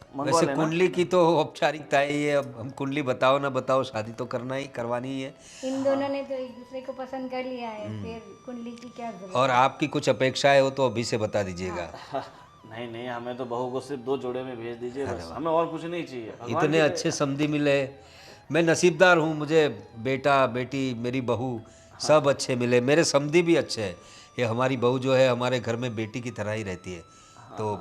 मंगवा वैसे लेना। कुंडली की तो औपचारिकता है ये, अब हम कुंडली बताओ ना बताओ, शादी तो करवानी ही है। इन दोनों ने तो एक दूसरे को पसंद कर लिया है, फिर कुंडली की क्या जरूरत। और आपकी कुछ अपेक्षाएं हो तो अभी से बता दीजिएगा। नहीं, हमें तो बहू को सिर्फ 2 जोड़े में भेज दीजिए बस, हमें और कुछ नहीं चाहिए। भगवान इतने की अच्छे समधी मिले, मैं नसीबदार हूँ, मुझे बेटा बेटी मेरी बहू सब अच्छे मिले, मेरे समधी भी अच्छे हैं। ये हमारी बहू जो है हमारे घर में बेटी की तरह ही रहती है। तो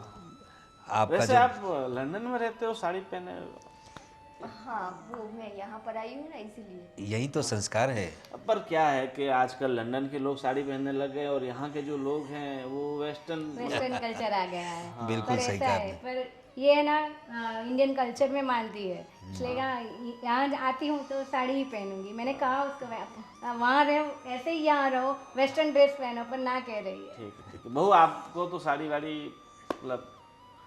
आपका वैसे जो आप लंदन में रहते हो, साड़ी पहने हो। हाँ वो मैं यहाँ पर आई हूँ ना, इसीलिए। यही तो संस्कार है। पर क्या है कि आजकल लंदन के लोग साड़ी पहनने लग गए, और यहाँ के जो लोग हैं वो वेस्टर्न कल्चर आ गया है। बिल्कुल पर सही ऐसा कहा है, आपने। पर ये है ना, इंडियन कल्चर में मानती है, इसलिए यहाँ आती हूँ तो साड़ी ही पहनूंगी। मैंने कहा उसको, वहाँ रहो ऐसे ही, यहाँ रहो वेस्टर्न ड्रेस पहनो, पर ना कह रही है। ठीक है। बहू आपको तो साड़ी वाड़ी मतलब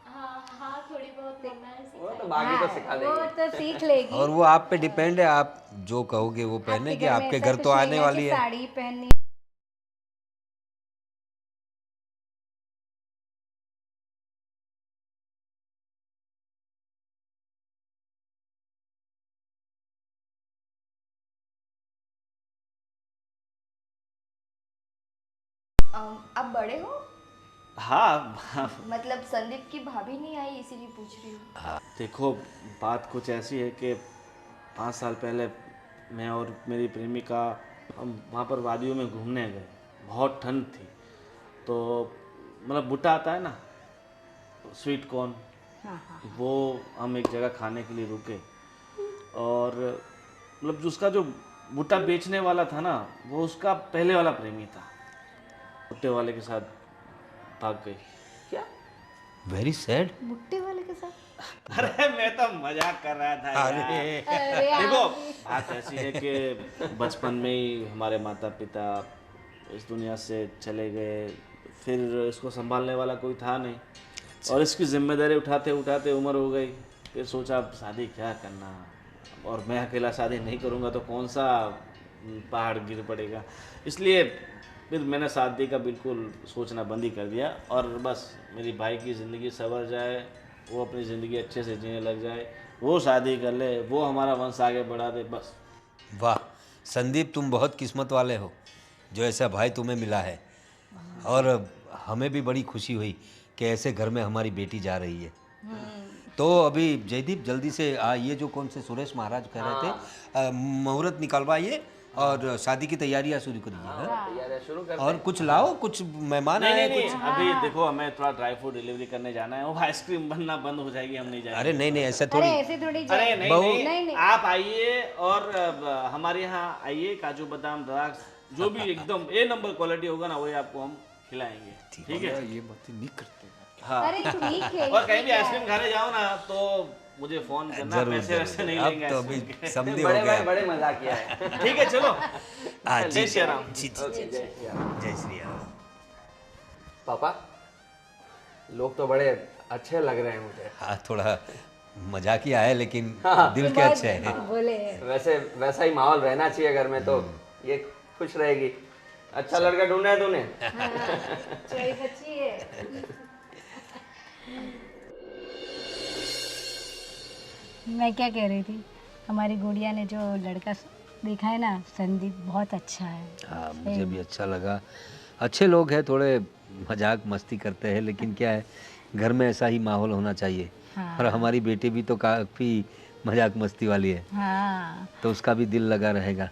हाँ थोड़ी बहुत करना है वो तो बाकी तो सिखा वो देंगे। तो सीख लेगी। और वो आप पे डिपेंड है, आप जो कहोगे वो पहने कि आपके घर तो आने वाली है। साड़ी पहननी। आप बड़े हो? हाँ मतलब संदीप की भाभी नहीं आई इसीलिए पूछ रही हूँ। देखो बात कुछ ऐसी है कि 5 साल पहले मैं और मेरी प्रेमिका हम वहाँ पर वादियों में घूमने गए। बहुत ठंड थी, तो मतलब भुट्टा आता है ना, स्वीट कॉर्न, वो हम एक जगह खाने के लिए रुके और मतलब उसका जो भुट्टा बेचने वाला था ना, वो उसका पहले वाला प्रेमी था। भुट्टे वाले के साथ भाग गई। क्या? Very sad. भुट्टे वाले के साथ? अरे मैं तो मजाक कर रहा था यार। देखो बात ऐसी है कि बचपन में ही हमारे माता पिता इस दुनिया से चले गए, फिर इसको संभालने वाला कोई था नहीं और इसकी जिम्मेदारी उठाते उठाते उम्र हो गई। फिर सोचा अब शादी क्या करना, और मैं अकेला शादी नहीं करूँगा तो कौन सा पहाड़ गिर पड़ेगा। इसलिए फिर मैंने शादी का बिल्कुल सोचना बंद ही कर दिया और बस मेरी भाई की ज़िंदगी संवर जाए, वो अपनी ज़िंदगी अच्छे से जीने लग जाए, वो शादी कर ले, वो हमारा वंश आगे बढ़ा दे, बस। वाह संदीप, तुम बहुत किस्मत वाले हो जो ऐसा भाई तुम्हें मिला है। और हमें भी बड़ी खुशी हुई कि ऐसे घर में हमारी बेटी जा रही है। तो अभी जयदीप जल्दी से ये जो कौन से सुरेश महाराज कह रहे थे, मुहूर्त निकलवाइए और शादी की तैयारियां शुरू करिए। हाँ? तैयारियां शुरू कर। और कुछ लाओ, कुछ मेहमान आए नहीं, कुछ। अभी देखो हमें थोड़ा ड्राई फ्रूट डिलीवरी करने जाना है, वो आइसक्रीम बनना बंद हो जाएगी, हम नहीं जाएंगे। अरे नहीं ऐसा अरे थोड़ी। ऐसे थोड़ी अरे नहीं, बहू- नहीं, आप आइए और हमारे यहाँ आइए, काजू बादाम द्राक्ष जो भी एकदम ए नंबर क्वालिटी होगा ना, वही आपको हम खिलाएंगे। ठीक है? ये बातें नहीं करते। हाँ। अरे ठीक है। और कहीं भी आइसक्रीम खाने जाओ ना तो मुझे फोन करना, जरूर पैसे वैसे नहीं अब लेंगे तो आइसक्रीम अभी के। समझे हो बड़े भाई गया। बड़े मजाक किया है। ठीक है चलो। जी जय श्री राम। जी ओके, जय श्री राम। जय श्री राम। पापा, लोग तो बड़े अच्छे लग रहे हैं मुझे। हाँ थोड़ा मजाकिया है लेकिन हाँ। दिल के अच्छे हैं। बोले वैसे वैसा ही माहौल रहना चाहिए घर में, तो ये खुश रहेगी। अच्छा लड़का ढूंढा है तूने? चॉइस अच्छी है। मैं क्या कह रही थी, हमारी गुड़िया ने जो लड़का देखा है ना, संदीप, बहुत अच्छा है। हाँ मुझे भी अच्छा लगा। अच्छे लोग हैं, थोड़े मजाक मस्ती करते हैं, लेकिन क्या है घर में ऐसा ही माहौल होना चाहिए। हाँ। और हमारी बेटी भी तो काफ़ी मजाक मस्ती वाली है, हाँ, तो उसका भी दिल लगा रहेगा।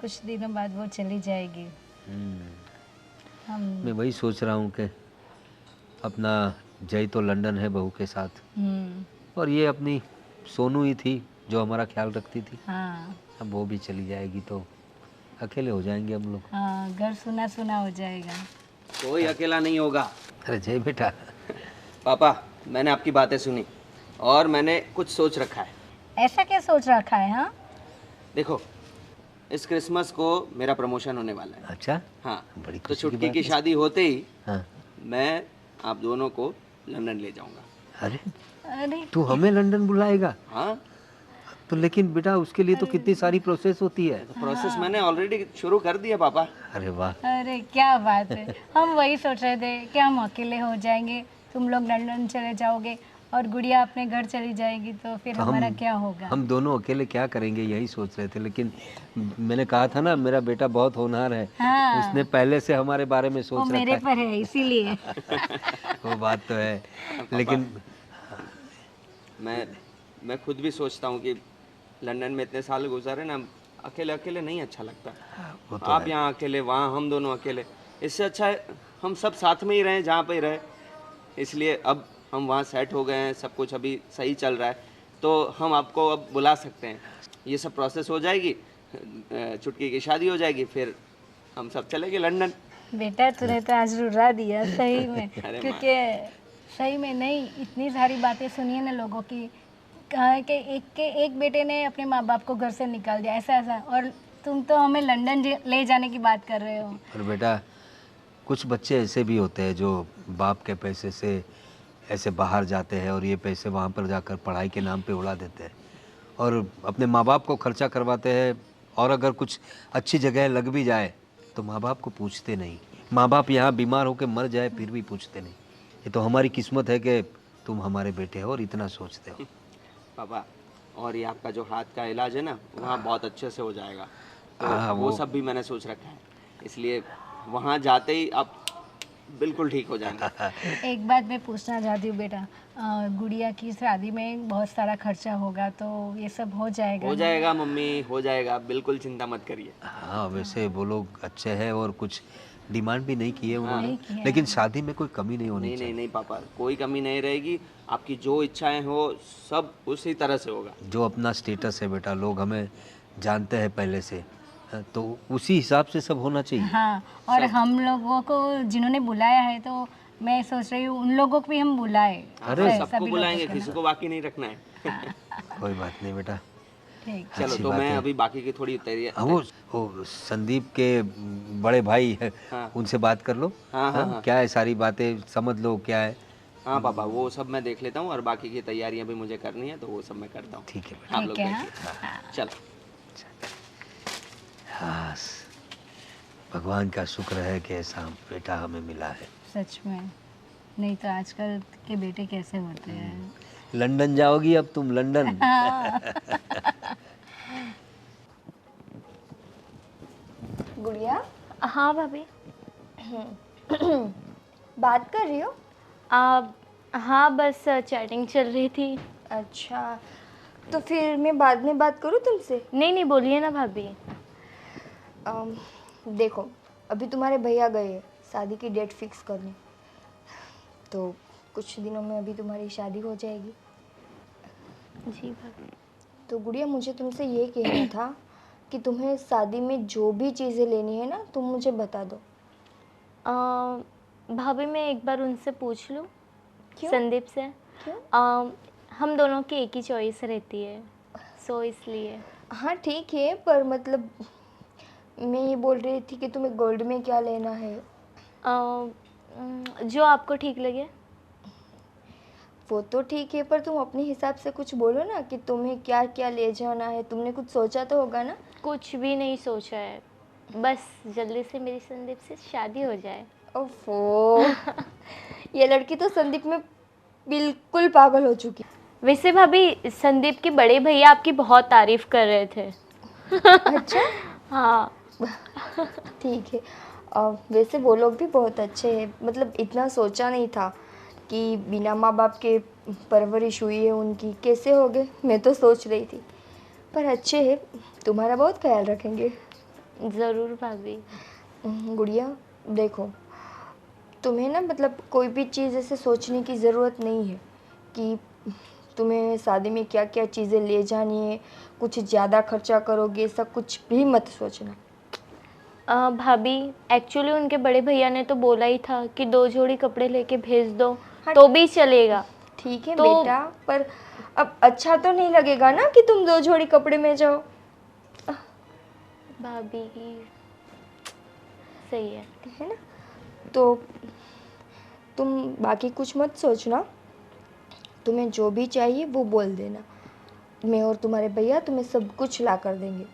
कुछ दिनों बाद वो चली जाएगी। हम मैं वही सोच रहा हूँ कि अपना जय तो लंदन है बहू के साथ, और ये अपनी सोनू ही थी जो हमारा ख्याल रखती थी। हाँ अब वो भी चली जाएगी तो अकेले हो जाएंगे हम लोग। हाँ, घर सुना सुना हो जाएगा। कोई अकेला नहीं होगा। अरे जय बेटा। पापा, मैंने आपकी बातें सुनी और मैंने कुछ सोच रखा है। ऐसा क्या सोच रखा है? हाँ, देखो, इस क्रिसमस को मेरा प्रमोशन होने वाला है। अच्छा, हाँ, बड़ी तो खुशी की छुटकी बात की है। शादी होते ही हाँ। मैं आप दोनों को लंदन ले जाऊंगा। अरे अरे तू हमें लंदन बुलाएगा? हाँ, तो लेकिन बेटा उसके लिए तो कितनी सारी प्रोसेस होती है। तो प्रोसेस मैंने ऑलरेडी शुरू कर दिया पापा। अरे वाह। अरे क्या बात है, हम वही सोच रहे थे कि हम अकेले हो जाएंगे, तुम लोग लंदन चले जाओगे और गुड़िया अपने घर चली जाएगी, तो फिर तो हमारा क्या होगा? हम दोनों अकेले क्या करेंगे यही सोच रहे थे, लेकिन मैंने कहा था ना मेरा बेटा बहुत होनहार है। हाँ। उसने पहले से हमारे बारे में वो सोच मेरे रखा पर है इसीलिए। है। वो बात तो है, लेकिन मैं खुद भी सोचता हूँ कि लंदन में इतने साल गुजारे ना, अकेले अकेले नहीं अच्छा लगता। वो तो आप है। यहाँ अकेले, वहाँ हम दोनों अकेले। इससे अच्छा है हम सब साथ में ही रहें जहाँ पे ही रहे। इसलिए अब हम वहाँ सेट हो गए हैं, सब कुछ अभी सही चल रहा है, तो हम आपको अब बुला सकते हैं। ये सब प्रोसेस हो जाएगी, छुटकी की शादी हो जाएगी, फिर हम सब चलेंगे लंदन। बेटा तूने तो आज रुला दिया सही में, अरे क्योंकि सही में नहीं, इतनी सारी बातें सुनी है ना लोगों की, कहा है कि एक बेटे ने अपने माँ बाप को घर से निकाल दिया, ऐसा ऐसा, और तुम तो हमें लंदन ले जाने की बात कर रहे हो। पर बेटा कुछ बच्चे ऐसे भी होते हैं जो बाप के पैसे से ऐसे बाहर जाते हैं और ये पैसे वहाँ पर जाकर पढ़ाई के नाम पे उड़ा देते हैं और अपने माँ बाप को खर्चा करवाते हैं और अगर कुछ अच्छी जगह लग भी जाए तो माँ बाप को पूछते नहीं। माँ बाप यहाँ बीमार होकर मर जाए फिर भी पूछते नहीं। ये तो हमारी किस्मत है कि तुम हमारे बेटे हो और इतना सोचते हो। पापा, और ये आपका जो हाथ का इलाज है ना, वहाँ बहुत अच्छे से हो जाएगा। तो हाँ, वो सब भी मैंने सोच रखा है, इसलिए वहाँ जाते ही आप बिल्कुल ठीक हो जाएंगे। एक बात मैं पूछना चाहती हूँ बेटा, गुड़िया की शादी में बहुत सारा खर्चा होगा तो ये सब हो जाएगा हो ना? जाएगा मम्मी, हो जाएगा, बिल्कुल चिंता मत करिए। हाँ वैसे वो लोग अच्छे हैं और कुछ डिमांड भी नहीं की है उन्होंने, नहीं किया लेकिन शादी में कोई कमी नहीं होनी नहीं चाहिए। नहीं नहीं पापा, कोई कमी नहीं रहेगी। आपकी जो इच्छाएं हो सब उसी तरह से होगा। जो अपना स्टेटस है बेटा, लोग हमें जानते हैं पहले से, तो उसी हिसाब से सब होना चाहिए। हाँ, और हम लोगों को जिन्होंने बुलाया है तो मैं सोच रही हूँ उन लोगों को भी हम बुलाए। अरे, सबको बुलाएंगे, किसी को बाकी नहीं रखना है। कोई बात नहीं बेटा। ठीक। चलो अच्छी तो बात मैं है। अभी बाकी की थोड़ी हाँ, वो संदीप के बड़े भाई है, हाँ। उनसे बात कर लो। हाँ, हाँ, हाँ। क्या है सारी बातें समझ लो क्या है। हाँ पापा, वो सब मैं देख लेता हूँ और बाकी की तैयारियां भी मुझे करनी है, तो वो सब मैं करता हूँ। ठीक है बेटा। आप लोग ठीक है, देखिए। चलो। हाँ, भगवान का शुक्र है कि ऐसा बेटा हमें मिला है। सच में, नहीं तो आजकल के बेटे कैसे होते हैं। लंदन जाओगी अब तुम, लंदन? गुड़िया, हाँ भाभी। बात कर रही हो? हाँ बस चैटिंग चल रही थी। अच्छा, तो फिर मैं बाद में बात करूँ तुमसे? नहीं नहीं, बोलिए ना भाभी। देखो, अभी तुम्हारे भैया गए हैं शादी की डेट फिक्स करने, तो कुछ दिनों में अभी तुम्हारी शादी हो जाएगी। जी भाभी। तो गुड़िया, मुझे तुमसे ये कहना था कि तुम्हें शादी में जो भी चीज़ें लेनी है ना, तुम मुझे बता दो। भाभी मैं एक बार उनसे पूछ लूँ? क्यों? संदीप से। क्यों? हम दोनों की एक ही चॉइस रहती है, सो इसलिए। हाँ ठीक है, पर मतलब मैं ये बोल रही थी कि तुम्हें गोल्ड में क्या लेना है। जो आपको ठीक लगे। वो तो ठीक है, पर तुम अपने हिसाब से कुछ बोलो ना कि तुम्हें क्या क्या ले जाना है। तुमने कुछ सोचा तो होगा ना? कुछ भी नहीं सोचा है, बस जल्दी से मेरी संदीप से शादी हो जाए। ओफो, ये लड़की तो संदीप में बिल्कुल पागल हो चुकी। वैसे भाभी संदीप के बड़े भैया आपकी बहुत तारीफ कर रहे थे। अच्छा, हाँ। ठीक है। वैसे वो लोग भी बहुत अच्छे हैं, मतलब इतना सोचा नहीं था कि बिना माँ बाप के परवरिश हुई है उनकी, कैसे हो गए मैं तो सोच रही थी। पर अच्छे हैं, तुम्हारा बहुत ख्याल रखेंगे। ज़रूर भाभी। गुड़िया देखो, तुम्हें ना मतलब कोई भी चीज़ ऐसे सोचने की ज़रूरत नहीं है कि तुम्हें शादी में क्या क्या चीज़ें ले जानी है, कुछ ज़्यादा खर्चा करोगे, ऐसा कुछ भी मत सोचना। भाभी एक्चुअली उनके बड़े भैया ने तो बोला ही था कि 2 जोड़ी कपड़े लेके भेज दो। हाँ, तो भी चलेगा। ठीक है तो बेटा, पर अब अच्छा तो नहीं लगेगा ना कि तुम 2 जोड़ी कपड़े में जाओ। भाभी सही है ना? तो तुम बाकी कुछ मत सोचना, तुम्हें जो भी चाहिए वो बोल देना, मैं और तुम्हारे भैया तुम्हें सब कुछ ला कर देंगे।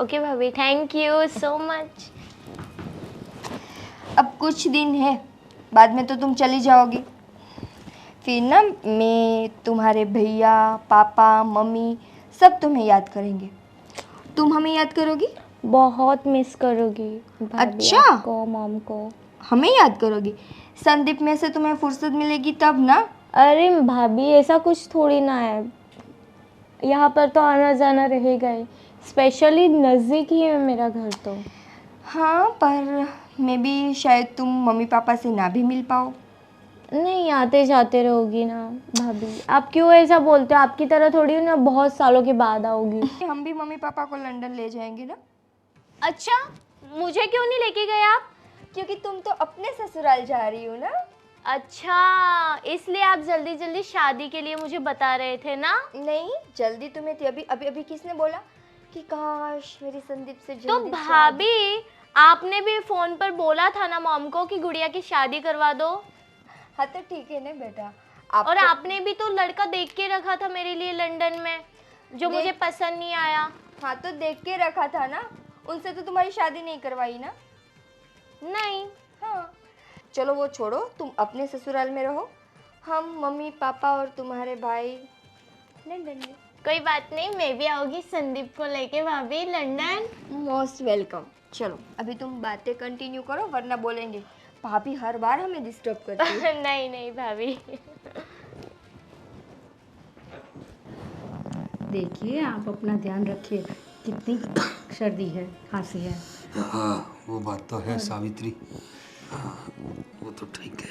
ओके भाभी, थैंक यू सो मच। अब कुछ दिन है, बाद में तो तुम चली जाओगी, फिर ना मैं, तुम्हारे भैया, पापा, मम्मी सब तुम्हें याद करेंगे। तुम हमें याद करोगी? बहुत मिस करोगी भाभी। अच्छा? आपको, मॉम को। हमें याद करोगी? संदीप में से तुम्हें फुर्सत मिलेगी तब ना। अरे भाभी ऐसा कुछ थोड़ी ना है, यहाँ पर तो आना जाना रहेगा ही, स्पेशली नज़दीक ही है मेरा घर तो। हाँ, पर मैं भी शायद तुम मम्मी पापा से ना भी मिल पाओ। नहीं, आते जाते रहोगी ना भाभी, आप क्यों ऐसा बोलते हो? आपकी तरह थोड़ी ना बहुत सालों के बाद आओगी। हम भी मम्मी पापा को लंदन ले जाएंगे ना। अच्छा, मुझे क्यों नहीं लेके गए आप? क्योंकि तुम तो अपने ससुराल जा रही हो ना। अच्छा, इसलिए आप जल्दी जल्दी शादी के लिए मुझे बता रहे थे ना? नहीं, जल्दी तुम्हें थी। अभी अभी अभी किसने बोला कि काश मेरी संदीप से तो जल्दी भाभी आपने भी फ़ोन पर बोला था ना मॉम को कि गुड़िया की शादी करवा दो। हाँ तो ठीक है ना बेटा, और आपने भी तो लड़का देख के रखा था मेरे लिए लंदन में, जो मुझे पसंद नहीं आया। हाँ तो देख के रखा था ना, उनसे तो तुम्हारी शादी नहीं करवाई ना। नहीं। हाँ चलो वो छोड़ो, तुम अपने ससुराल में रहो, हम मम्मी पापा और तुम्हारे भाई लंदन में। कोई बात नहीं, मैं भी आऊंगी संदीप को लेके भाभी लंदन। Most welcome. चलो अभी तुम बातें कंटिन्यू करो, वरना बोलेंगे भाभी हर बार हमें डिस्टर्ब करती है। नहीं नहीं भाभी। देखिए आप अपना ध्यान रखिए, कितनी सर्दी है, खांसी है। हाँ वो बात तो है सावित्री, हाँ, वो तो ठीक है।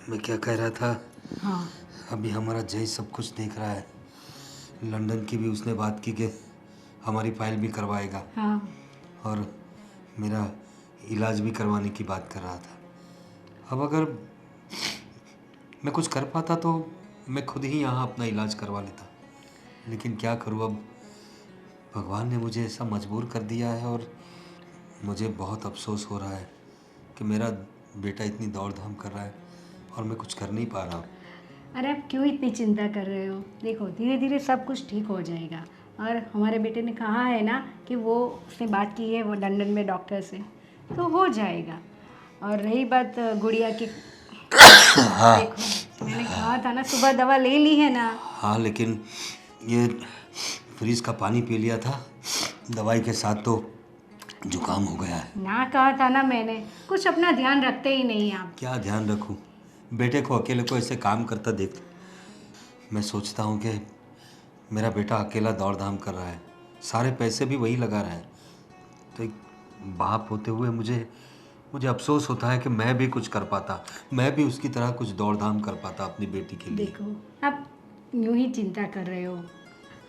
मैं क्या कह रहा था, हाँ अभी हमारा जय सब कुछ देख रहा है, लंदन की भी उसने बात की कि हमारी फाइल भी करवाएगा हाँ और मेरा इलाज भी करवाने की बात कर रहा था। अब अगर मैं कुछ कर पाता तो मैं खुद ही यहाँ अपना इलाज करवा लेता, लेकिन क्या करूँ, अब भगवान ने मुझे ऐसा मजबूर कर दिया है और मुझे बहुत अफसोस हो रहा है कि मेरा बेटा इतनी दौड़ धाम कर रहा है और मैं कुछ कर नहीं पा रहा हूँ। अरे आप क्यों इतनी चिंता कर रहे हो, देखो धीरे धीरे सब कुछ ठीक हो जाएगा। और हमारे बेटे ने कहा है ना कि वो उसने बात की है वो लंदन में डॉक्टर से, तो हो जाएगा। और रही बात गुड़िया की, देखो मैंने कहा था ना सुबह दवा ले ली है ना। हाँ लेकिन ये फ्रिज का पानी पी लिया था दवाई के साथ तो जुकाम हो गया है। ना कहा था ना मैंने, कुछ अपना ध्यान रखते ही नहीं आप। क्या ध्यान रखूं, बेटे को अकेले को ऐसे काम करता देख मैं सोचता हूँ कि मेरा बेटा अकेला दौड़ धाम कर रहा है, सारे पैसे भी वही लगा रहा है, तो एक बाप होते हुए मुझे अफसोस होता है कि मैं भी कुछ कर पाता, मैं भी उसकी तरह कुछ दौड़ धाम कर पाता अपनी बेटी के लिए। देखो आप यूं ही चिंता कर रहे हो,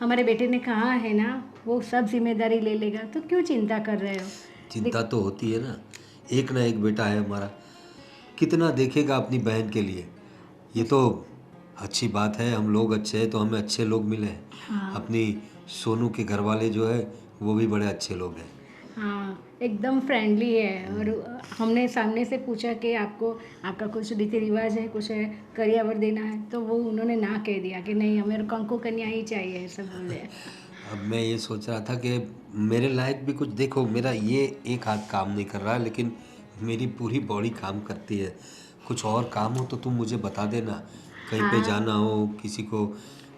हमारे बेटे ने कहा है ना वो सब जिम्मेदारी ले लेगा, तो क्यों चिंता कर रहे हो। चिंता तो होती है ना एक बेटा है हमारा, कितना देखेगा अपनी बहन के लिए। ये तो अच्छी बात है, हम लोग अच्छे हैं तो हमें अच्छे लोग मिले हैं। हाँ। अपनी सोनू के घर वाले जो है वो भी बड़े अच्छे लोग हैं। हाँ एकदम फ्रेंडली है। और हमने सामने से पूछा कि आपका कुछ रीति रिवाज है, कुछ है करियावर देना है, तो वो उन्होंने ना कह दिया कि नहीं हमें कंकु कन्या ही चाहिए, सब बोले। अब मैं ये सोच रहा था कि मेरे लायक भी कुछ देखो, मेरा ये एक हाथ काम नहीं कर रहा लेकिन मेरी पूरी बॉडी काम करती है। कुछ और काम हो तो तुम मुझे बता देना, कहीं पे जाना हो,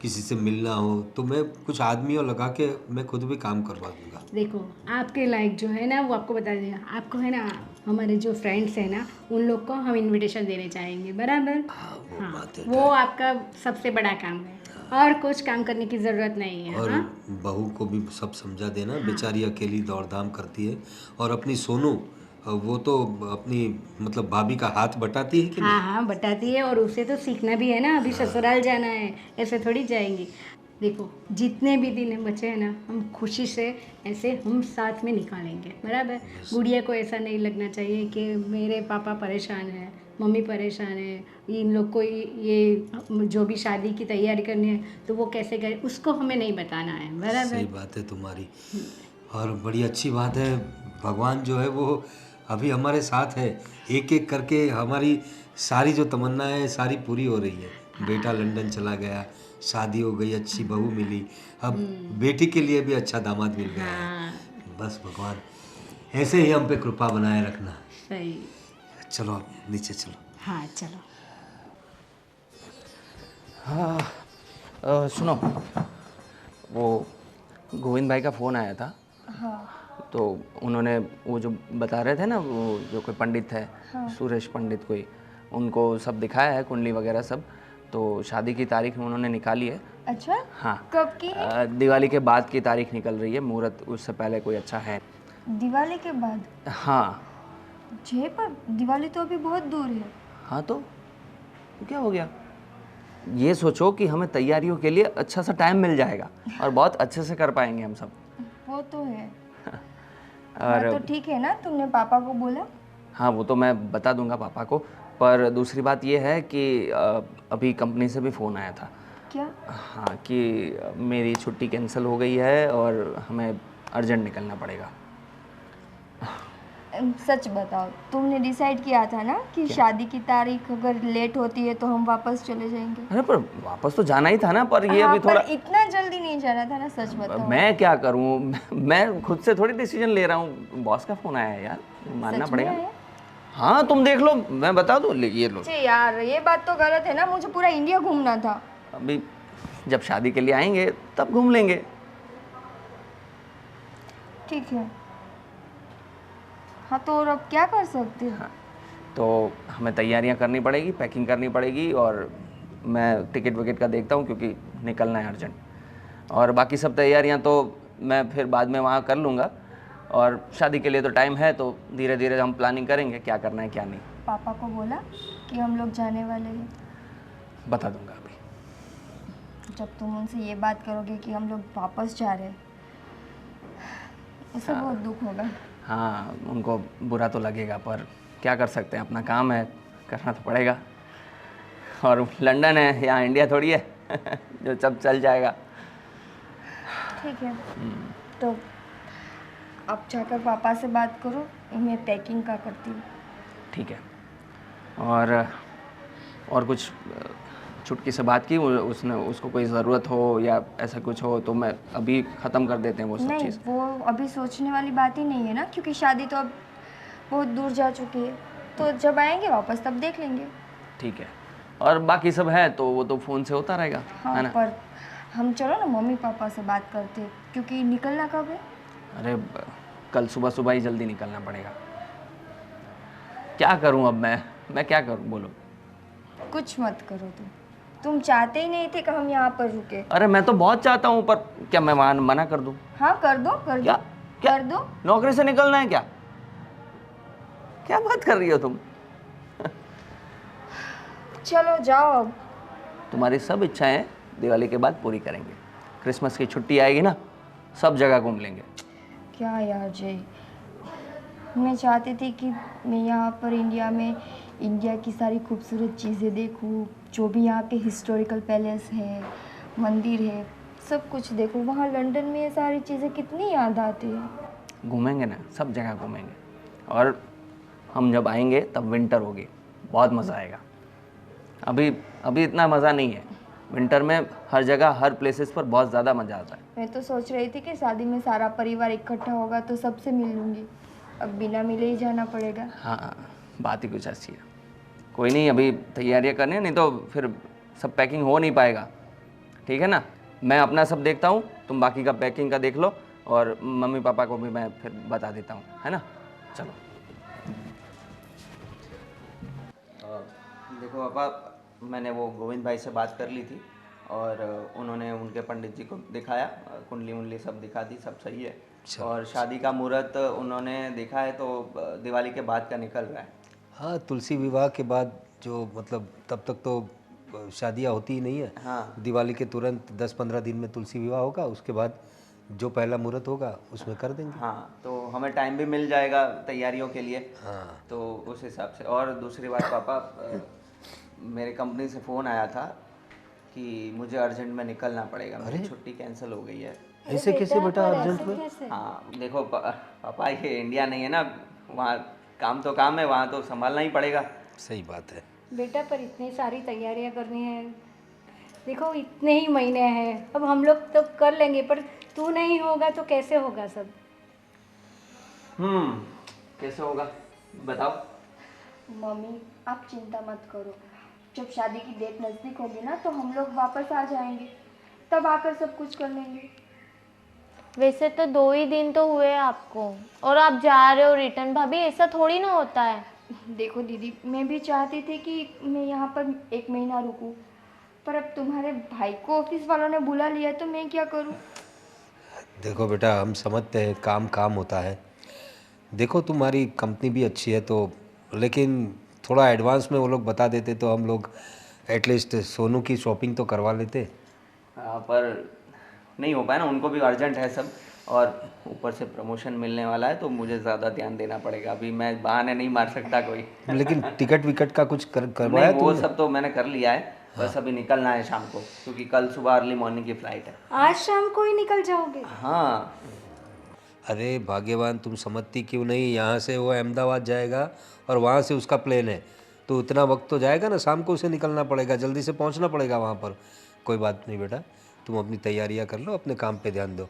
किसी से मिलना हो तो मैं कुछ आदमियों लगा के मैं खुद भी काम करवा दूंगा। देखो आपके लायक जो है ना वो आपको बता देगा, आपको है ना हमारे जो फ्रेंड्स हैं ना उन लोग को हम इनविटेशन देने चाहेंगे, बराबर। वो बात है। वो आपका सबसे बड़ा काम है, और कुछ काम करने की ज़रूरत नहीं है। और हाँ? बहू को भी सब समझा देना, बेचारी अकेली दौड़ धाम करती है। और अपनी सोनू वो तो अपनी मतलब भाभी का हाथ बटाती है कि हाँ हाँ बताती है, और उसे तो सीखना भी है ना, अभी ससुराल जाना है, ऐसे थोड़ी जाएंगी। देखो जितने भी दिन बचे हैं ना हम खुशी से ऐसे हम साथ में निकालेंगे, बराबर। गुड़िया को ऐसा नहीं लगना चाहिए कि मेरे पापा परेशान हैं, मम्मी परेशान है, इन लोग को ये जो भी शादी की तैयारी करनी है तो वो कैसे करें, उसको हमें नहीं बताना है, बराबर। सही बात है तुम्हारी। और बड़ी अच्छी बात है, भगवान जो है वो अभी हमारे साथ है, एक एक करके हमारी सारी जो तमन्नाएं हैं सारी पूरी हो रही है। बेटा लंदन चला गया, शादी हो गई, अच्छी बहू मिली, अब बेटी के लिए भी अच्छा दामाद मिल गया है। बस भगवान ऐसे ही हम पे कृपा बनाए रखना। सही। चलो अब नीचे चलो। हाँ चलो। हाँ सुनो, वो गोविंद भाई का फ़ोन आया था। हाँ तो उन्होंने वो जो बता रहे थे ना, वो जो कोई पंडित है, सुरेश पंडित कोई, उनको सब दिखाया है कुंडली वगैरह सब, तो शादी की तारीख उन्होंने निकाली है। अच्छा हाँ कब की? दिवाली के बाद की तारीख निकल रही है, मुहूर्त उससे पहले कोई अच्छा है। दिवाली के बाद? हाँ। जे पर दिवाली तो अभी बहुत दूर है। हाँ तो क्या हो गया, ये सोचो कि हमें तैयारियों के लिए अच्छा सा टाइम मिल जाएगा और बहुत अच्छे से कर पाएंगे हम सब। वो तो है। और तो ठीक है ना, तुमने पापा को बोला? हाँ वो तो मैं बता दूंगा पापा को, पर दूसरी बात ये है कि अभी कंपनी से भी फ़ोन आया था। क्या? हाँ कि मेरी छुट्टी कैंसिल हो गई है और हमें अर्जेंट निकलना पड़ेगा। सच बताओ, तुमने डिसाइड किया था ना कि शादी की तारीख अगर लेट होती है तो हम वापस चले जाएंगे। अरे पर वापस तो जाना ही था ना, पर ये हाँ, अभी थोड़ा पर इतना जल्दी नहीं जाना था ना, सच बताओ। मैं क्या करूं, मैं खुद से थोड़ी डिसीजन ले रहा हूँ, बॉस का फोन आया है यार, मानना सच में पड़ेगा। आया? हाँ तुम देख लो, मैं बता दूं, ये लो। छे यार, ये बात तो गलत है ना, मुझे पूरा इंडिया घूमना था। अभी जब शादी के लिए आएंगे तब घूम लेंगे। ठीक है। हाँ तो और अब क्या कर सकते हैं? तो हमें तैयारियां करनी पड़ेगी, पैकिंग करनी पड़ेगी, और मैं टिकट विकेट का देखता हूँ क्योंकि निकलना है अर्जेंट। और बाकी सब तैयारियां तो मैं फिर बाद में वहाँ कर लूँगा, और शादी के लिए तो टाइम है, तो धीरे धीरे हम प्लानिंग करेंगे क्या करना है क्या नहीं। पापा को बोला कि हम लोग जाने वाले हैं? बता दूंगा अभी। जब तुम उनसे ये बात करोगे कि हम लोग वापस जा रहे हैं, उसे बहुत दुख होगा। हाँ उनको बुरा तो लगेगा, पर क्या कर सकते हैं, अपना काम है, करना तो पड़ेगा। और लंदन है, यहाँ इंडिया थोड़ी है जो सब चल जाएगा। ठीक है, तो आप जाकर पापा से बात करो, मैं पैकिंग का करती हूँ। ठीक है। और कुछ छुटकी से बात की उसने, उसको कोई ज़रूरत हो या ऐसा कुछ हो तो मैं अभी ख़त्म कर देते हैं वो सब नहीं, चीज़। वो अभी सोचने वाली बात ही नहीं है ना, क्योंकि शादी तो अब बहुत दूर जा चुकी है, तो जब आएंगे वापस तब देख लेंगे। ठीक है, और बाकी सब है तो वो तो फ़ोन से होता रहेगा, हाँ, है ना। पर हम चलो ना मम्मी पापा से बात करते हैं, क्योंकि निकलना कब है? अरे कल सुबह सुबह ही जल्दी निकलना पड़ेगा। क्या करूं अब मैं क्या करूं बोलो। कुछ मत करो तुम चाहते ही नहीं थे कि हम यहाँ पर रुके। अरे मैं तो बहुत चाहता हूं, पर क्या मैं वहां मना कर दूं? हाँ कर दो, क्या कर दो। नौकरी से निकलना है क्या? क्या बात कर रही हो तुम? चलो जाओ अब। तुम्हारी सब इच्छाएं दिवाली के बाद पूरी करेंगे। क्रिसमस की छुट्टी आएगी ना, सब जगह घूम लेंगे। क्या यार जय, मैं चाहती थी कि मैं यहाँ पर इंडिया में इंडिया की सारी खूबसूरत चीज़ें देखूँ, जो भी यहाँ पे हिस्टोरिकल पैलेस है, मंदिर है, सब कुछ देखूँ। वहाँ लंदन में ये सारी चीज़ें कितनी याद आती है। घूमेंगे ना, सब जगह घूमेंगे, और हम जब आएंगे तब विंटर होगी, बहुत मज़ा आएगा। अभी इतना मज़ा नहीं है। विंटर में हर जगह हर प्लेसेस पर बहुत ज़्यादा मज़ा आता है। मैं तो सोच रही थी कि शादी में सारा परिवार इकट्ठा होगा तो सबसे मिल लूँगी, अब बिना मिले ही जाना पड़ेगा। हाँ, बात ही कुछ ऐसी है। कोई नहीं, अभी तैयारियां करनी है, नहीं तो फिर सब पैकिंग हो नहीं पाएगा। ठीक है ना, मैं अपना सब देखता हूँ, तुम बाकी का पैकिंग का देख लो, और मम्मी पापा को भी मैं फिर बता देता हूँ, है ना। चलो। देखो पापा, मैंने वो गोविंद भाई से बात कर ली थी, और उन्होंने उनके पंडित जी को दिखाया, कुंडली उंडली सब दिखा दी, सब सही है। और शादी का मुहूर्त उन्होंने देखा है तो दिवाली के बाद का निकल रहा है। हाँ, तुलसी विवाह के बाद जो मतलब तब तक तो शादियाँ होती ही नहीं है। हाँ। दिवाली के तुरंत 10-15 दिन में तुलसी विवाह होगा, उसके बाद जो पहला मुहूर्त होगा उसमें कर देंगे। हाँ, तो हमें टाइम भी मिल जाएगा तैयारियों के लिए। हाँ। तो उस हिसाब से। और दूसरी बात पापा, मेरे कंपनी से फ़ोन आया था कि मुझे अर्जेंट में निकलना पड़ेगा, मेरी छुट्टी कैंसिल हो गई है। ऐसे कैसे बेटा अर्जेंट में? हाँ देखो पापा, ये इंडिया नहीं है ना, वहाँ काम तो काम है, वहाँ तो संभालना ही पड़ेगा। सही बात है बेटा, पर इतनी सारी तैयारियां करनी है। देखो इतने ही महीने हैं, अब हम लोग तो कर लेंगे, पर तू नहीं होगा तो कैसे होगा सब? कैसे होगा बताओ। मम्मी आप चिंता मत करो, जब शादी की डेट नज़दीक होगी ना तो हम लोग वापस आ जाएंगे, तब आकर सब कुछ कर लेंगे। वैसे तो 2 ही दिन तो हुए आपको, और आप जा रहे हो रिटर्न। भाभी ऐसा थोड़ी ना होता है। देखो दीदी, मैं भी चाहती थी कि मैं यहाँ पर 1 महीना रुकूं, पर अब तुम्हारे भाई को ऑफिस वालों ने बुला लिया तो मैं क्या करूँ। देखो बेटा, हम समझते हैं काम काम होता है। देखो तुम्हारी कंपनी भी अच्छी है तो, लेकिन थोड़ा एडवांस में वो लोग बता देते तो हम लोग एटलीस्ट सोनू की शॉपिंग तो करवा लेते। हाँ, पर नहीं हो पाया ना, उनको भी अर्जेंट है सब, और ऊपर से प्रमोशन मिलने वाला है तो मुझे ज़्यादा ध्यान देना पड़ेगा। अभी मैं बहाने नहीं मार सकता कोई। लेकिन टिकट विकट का कुछ करवाया नहीं, वो तुमने? सब तो मैंने कर लिया है, बस अभी निकलना है शाम को, क्योंकि कल सुबह अर्ली मॉर्निंग की फ़्लाइट है। आज शाम को ही निकल जाओगे? हाँ। अरे भाग्यवान, तुम समझती क्यों नहीं? यहाँ से वो अहमदाबाद जाएगा और वहाँ से उसका प्लेन है, तो उतना वक्त तो जाएगा ना, शाम को उसे निकलना पड़ेगा, जल्दी से पहुँचना पड़ेगा वहाँ पर। कोई बात नहीं बेटा, तुम अपनी तैयारियाँ कर लो, अपने काम पे ध्यान दो।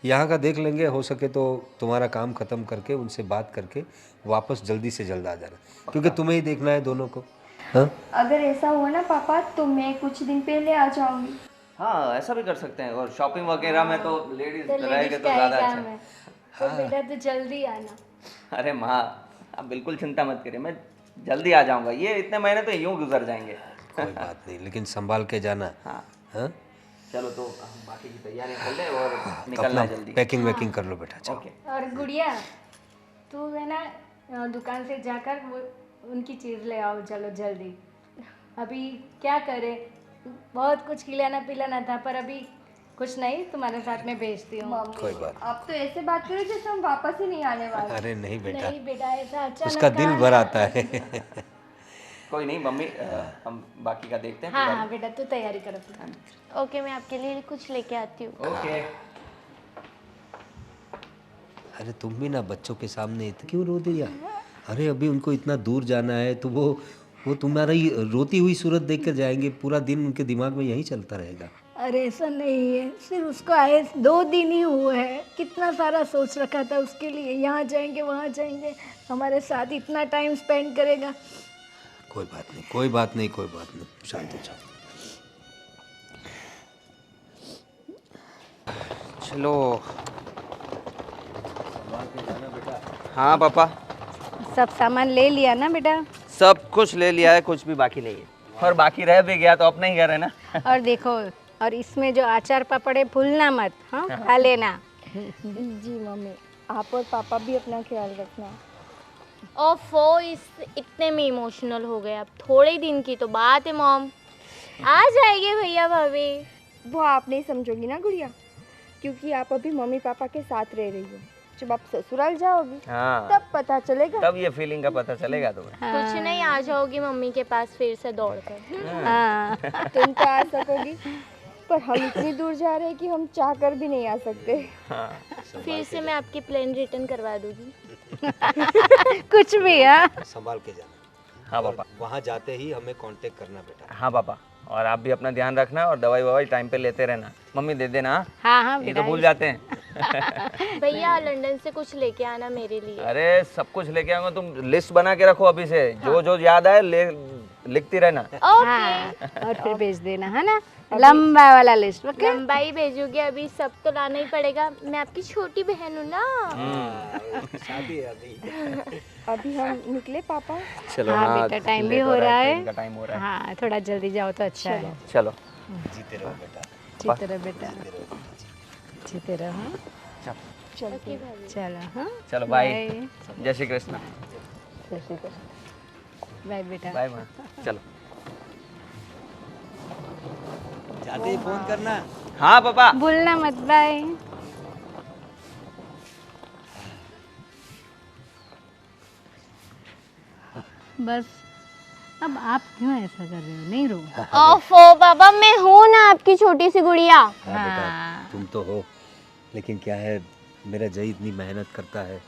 यहाँ का देख लेंगे, हो सके तो तुम्हारा काम ख़त्म करके उनसे बात करके वापस जल्दी से जल्द आ जाना, क्योंकि तुम्हें ही देखना है दोनों को। हाँ अगर ऐसा हुआ ना पापा तो मैं कुछ दिन पहले आ जाऊंगी। हाँ ऐसा भी कर सकते हैं, और शॉपिंग वगैरह में तो लेडीज तो रहेंगे लेडीज तो का ही ज़्यादा काम अच्छा है। है। तो बेटा तो जल्दी आना। अरे माँ, आप बिल्कुल चिंता मत करिए, मैं जल्दी आ जाऊंगा। ये इतने महीने तो यूं गुजर जाएंगे। कोई बात नहीं, लेकिन संभाल के जाना। हाँ हाँ चलो, तो हम बाकी की तैयारी कर लें और तो निकलना अपना है जल्दी। पैकिंग वैकिंग कर लो बेटा, चलो। ओके। और गुड़िया, तू है ना दुकान से जाकर वो उनकी चीज़ ले आओ, चलो जल्दी। अभी क्या करे, बहुत कुछ खिलाना पिलाना था, पर अभी कुछ नहीं, तुम्हारे साथ में भेजती हूँ। कोई बात आप तो ऐसे बात करो जैसे हम वापस ही नहीं आने वाले। अरे नहीं बेटा, नहीं बेटा, ऐसा अचानक उसका दिल भर आता है। कोई नहीं मम्मी, हम बाकी का देखते हैं। हाँ हाँ बेटा, तू तैयारी करो फिर। ओके, मैं आपके लिए कुछ लेके आती हूँ। ओके। अरे तुम भी ना बच्चों के सामने इतना क्यों रो दिया? अरे अभी उनको इतना दूर जाना है, तो वो तुम्हारी रोती हुई सूरत देख कर जाएंगे, पूरा दिन उनके दिमाग में यही चलता रहेगा। अरे ऐसा नहीं है, सिर्फ उसको आए 2 दिन ही हुए हैं, कितना सारा सोच रखा था उसके लिए, यहाँ जाएंगे वहाँ जाएंगे, हमारे साथ इतना टाइम स्पेंड करेगा। कोई बात नहीं, कोई बात नहीं, कोई बात नहीं, शांत हो जाओ। चलो। हाँ पापा, सब सामान ले लिया ना बेटा? सब कुछ ले लिया है, कुछ भी बाकी नहीं है, और बाकी रह भी गया तो अपने ही घर है ना। और देखो, और इसमें जो अचार पापड़ है भूलना मत, हाँ खा लेना। जी मम्मी, आप और पापा भी अपना ख्याल रखना। ओफो, इतने में इमोशनल हो गए। अब थोड़े दिन की तो बात है मॉम, आ जाएंगे भैया भाभी। वो आप नहीं समझोगी ना गुड़िया, क्योंकि आप अभी मम्मी पापा के साथ रह रही हो। जब आप ससुराल जाओगी हाँ, तब पता चलेगा। तब ये फीलिंग का पता चलेगा तुम्हें। कुछ नहीं, आ जाओगी मम्मी के पास फिर से दौड़कर। हाँ तुम तो आ सकोगी, पर हम इतनी दूर जा रहे हैं कि हम चाह कर भी नहीं आ सकते। हाँ फिर से मैं आपकी प्लेन रिटर्न करवा दूंगी। कुछ भी। हाँ संभाल के जाना। हाँ पापा। वहाँ जाते ही हमें कांटेक्ट करना बेटा। हाँ पापा, और आप भी अपना ध्यान रखना और दवाई ववाई टाइम पे लेते रहना। मम्मी दे देना। हाँ हाँ ये तो भूल जाते हैं। भैया लंदन से कुछ लेके आना मेरे लिए। अरे सब कुछ लेके आऊंगा, तुम लिस्ट बना के रखो अभी से, जो जो याद आए लिखती रहना। हाँ, और फिर भेज देना, है ना, लंबा वाला लिस्ट। ओके, लंबाई भेजोगे, अभी सब तो लाना ही पड़ेगा, मैं आपकी छोटी बहन हूँ ना। शादी है अभी। अभी हम निकले पापा। चलो। हाँ बेटा, टाइम भी हो रहा है। का टाइम हो रहा है। हाँ, थोड़ा जल्दी जाओ तो अच्छा है। चलो। जीते रहो बेटा। जीते रहो बेटा, जीते रहो। चलो। चलो हाँ, चलो बाय। जय श्री कृष्ण। बाय बेटा। बाय माँ। चलो। जाते ही फोन करना। हाँ पापा। भूलना मत। बाय। बस, अब आप क्यों ऐसा कर रहे हो? नहीं रो। ओफो पापा, मैं हूँ ना आपकी छोटी सी गुड़िया। हाँ बेटा, तुम तो हो, लेकिन क्या है, मेरा जय इतनी मेहनत करता है,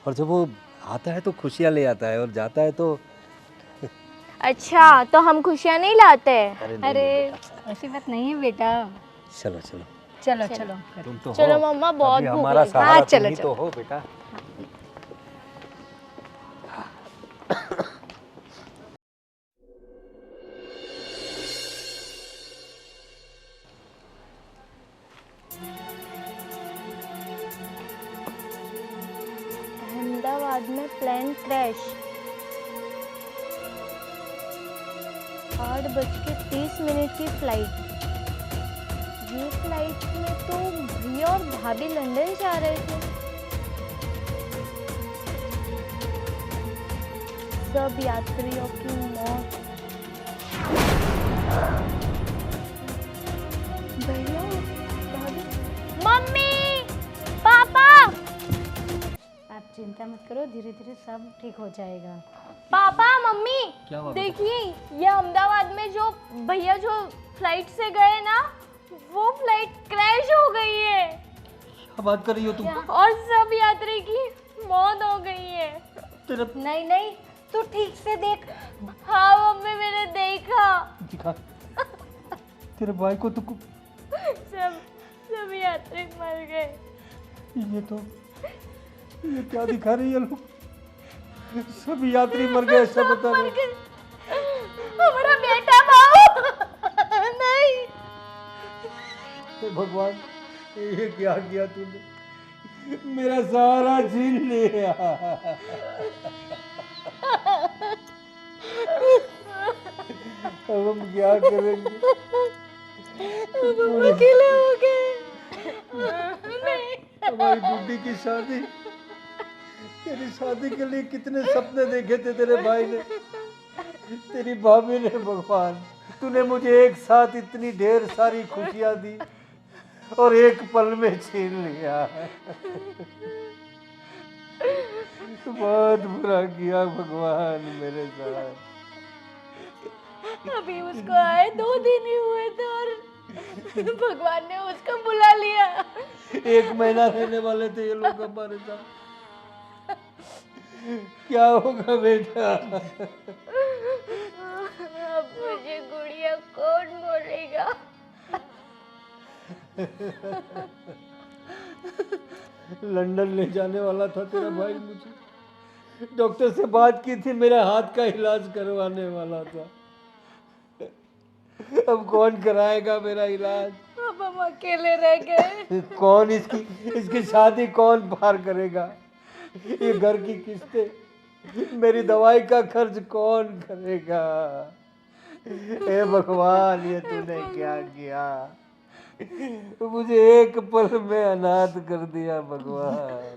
और जब वो आता है तो खुशियाँ ले आता है, और जाता है तो अच्छा, तो हम खुशियाँ नहीं लाते? अरे ऐसी बात नहीं है बेटा। चलो चलो। चलो चलो तुम तो चलो हो, मम्मा, बहुत अभी भूख हमारा लगी। सहारा हाँ, तुम चलो, ही तो हो बेटा। अहमदाबाद में प्लेन क्रैश, 8:30 की फ्लाइट। ये फ्लाइट में तो भैया और भाभी लंदन जा रहे थे। सब यात्रियों की मौत। भैया, भाभी, मम्मी, पापा। आप चिंता मत करो, धीरे धीरे सब ठीक हो जाएगा। पापा, मम्मी, देखिए ये अहमदाबाद में जो भैया जो फ्लाइट से गए ना, वो फ्लाइट क्रैश हो गई है। बात कर रही हो तुम? और सब यात्री की मौत हो गई है। तेरा नहीं नहीं, तू ठीक से देख। हाँ मम्मी, मैंने देखा। दिखा तेरे भाई को तो सब यात्री मर गए। ये क्या दिखा रही है लोग? सब यात्री मर गए, सब बता रहे। हमारा बेटा बाबू नहीं। हे भगवान, ये क्या किया तूने? मेरा सारा छीन लिया। अब हम क्या करेंगे? हम अकेले हो गए। हमारी बुड्ढी की शादी, तेरी शादी के लिए कितने सपने देखे थे तेरे भाई ने, तेरी भाभी ने। भगवान, तूने मुझे एक साथ इतनी ढेर सारी खुशियां दी और एक पल में छीन लिया। बहुत बुरा किया भगवान मेरे साथ। अभी उसको आए 2 दिन ही हुए थे और भगवान ने उसको बुला लिया। 1 महीना रहने वाले थे ये लोग हमारे साथ। क्या होगा बेटा? अब मुझे गुड़िया कौन बोलेगा? लंदन ले जाने वाला था तेरा भाई मुझे। डॉक्टर से बात की थी, मेरा हाथ का इलाज करवाने वाला था। अब कौन कराएगा मेरा इलाज? अब हम अकेले रह गए। कौन इसकी शादी कौन पार करेगा? ये घर की किस्तें, मेरी दवाई का खर्च कौन करेगा? हे भगवान, ये तूने क्या किया? मुझे एक पल में अनाथ कर दिया भगवान।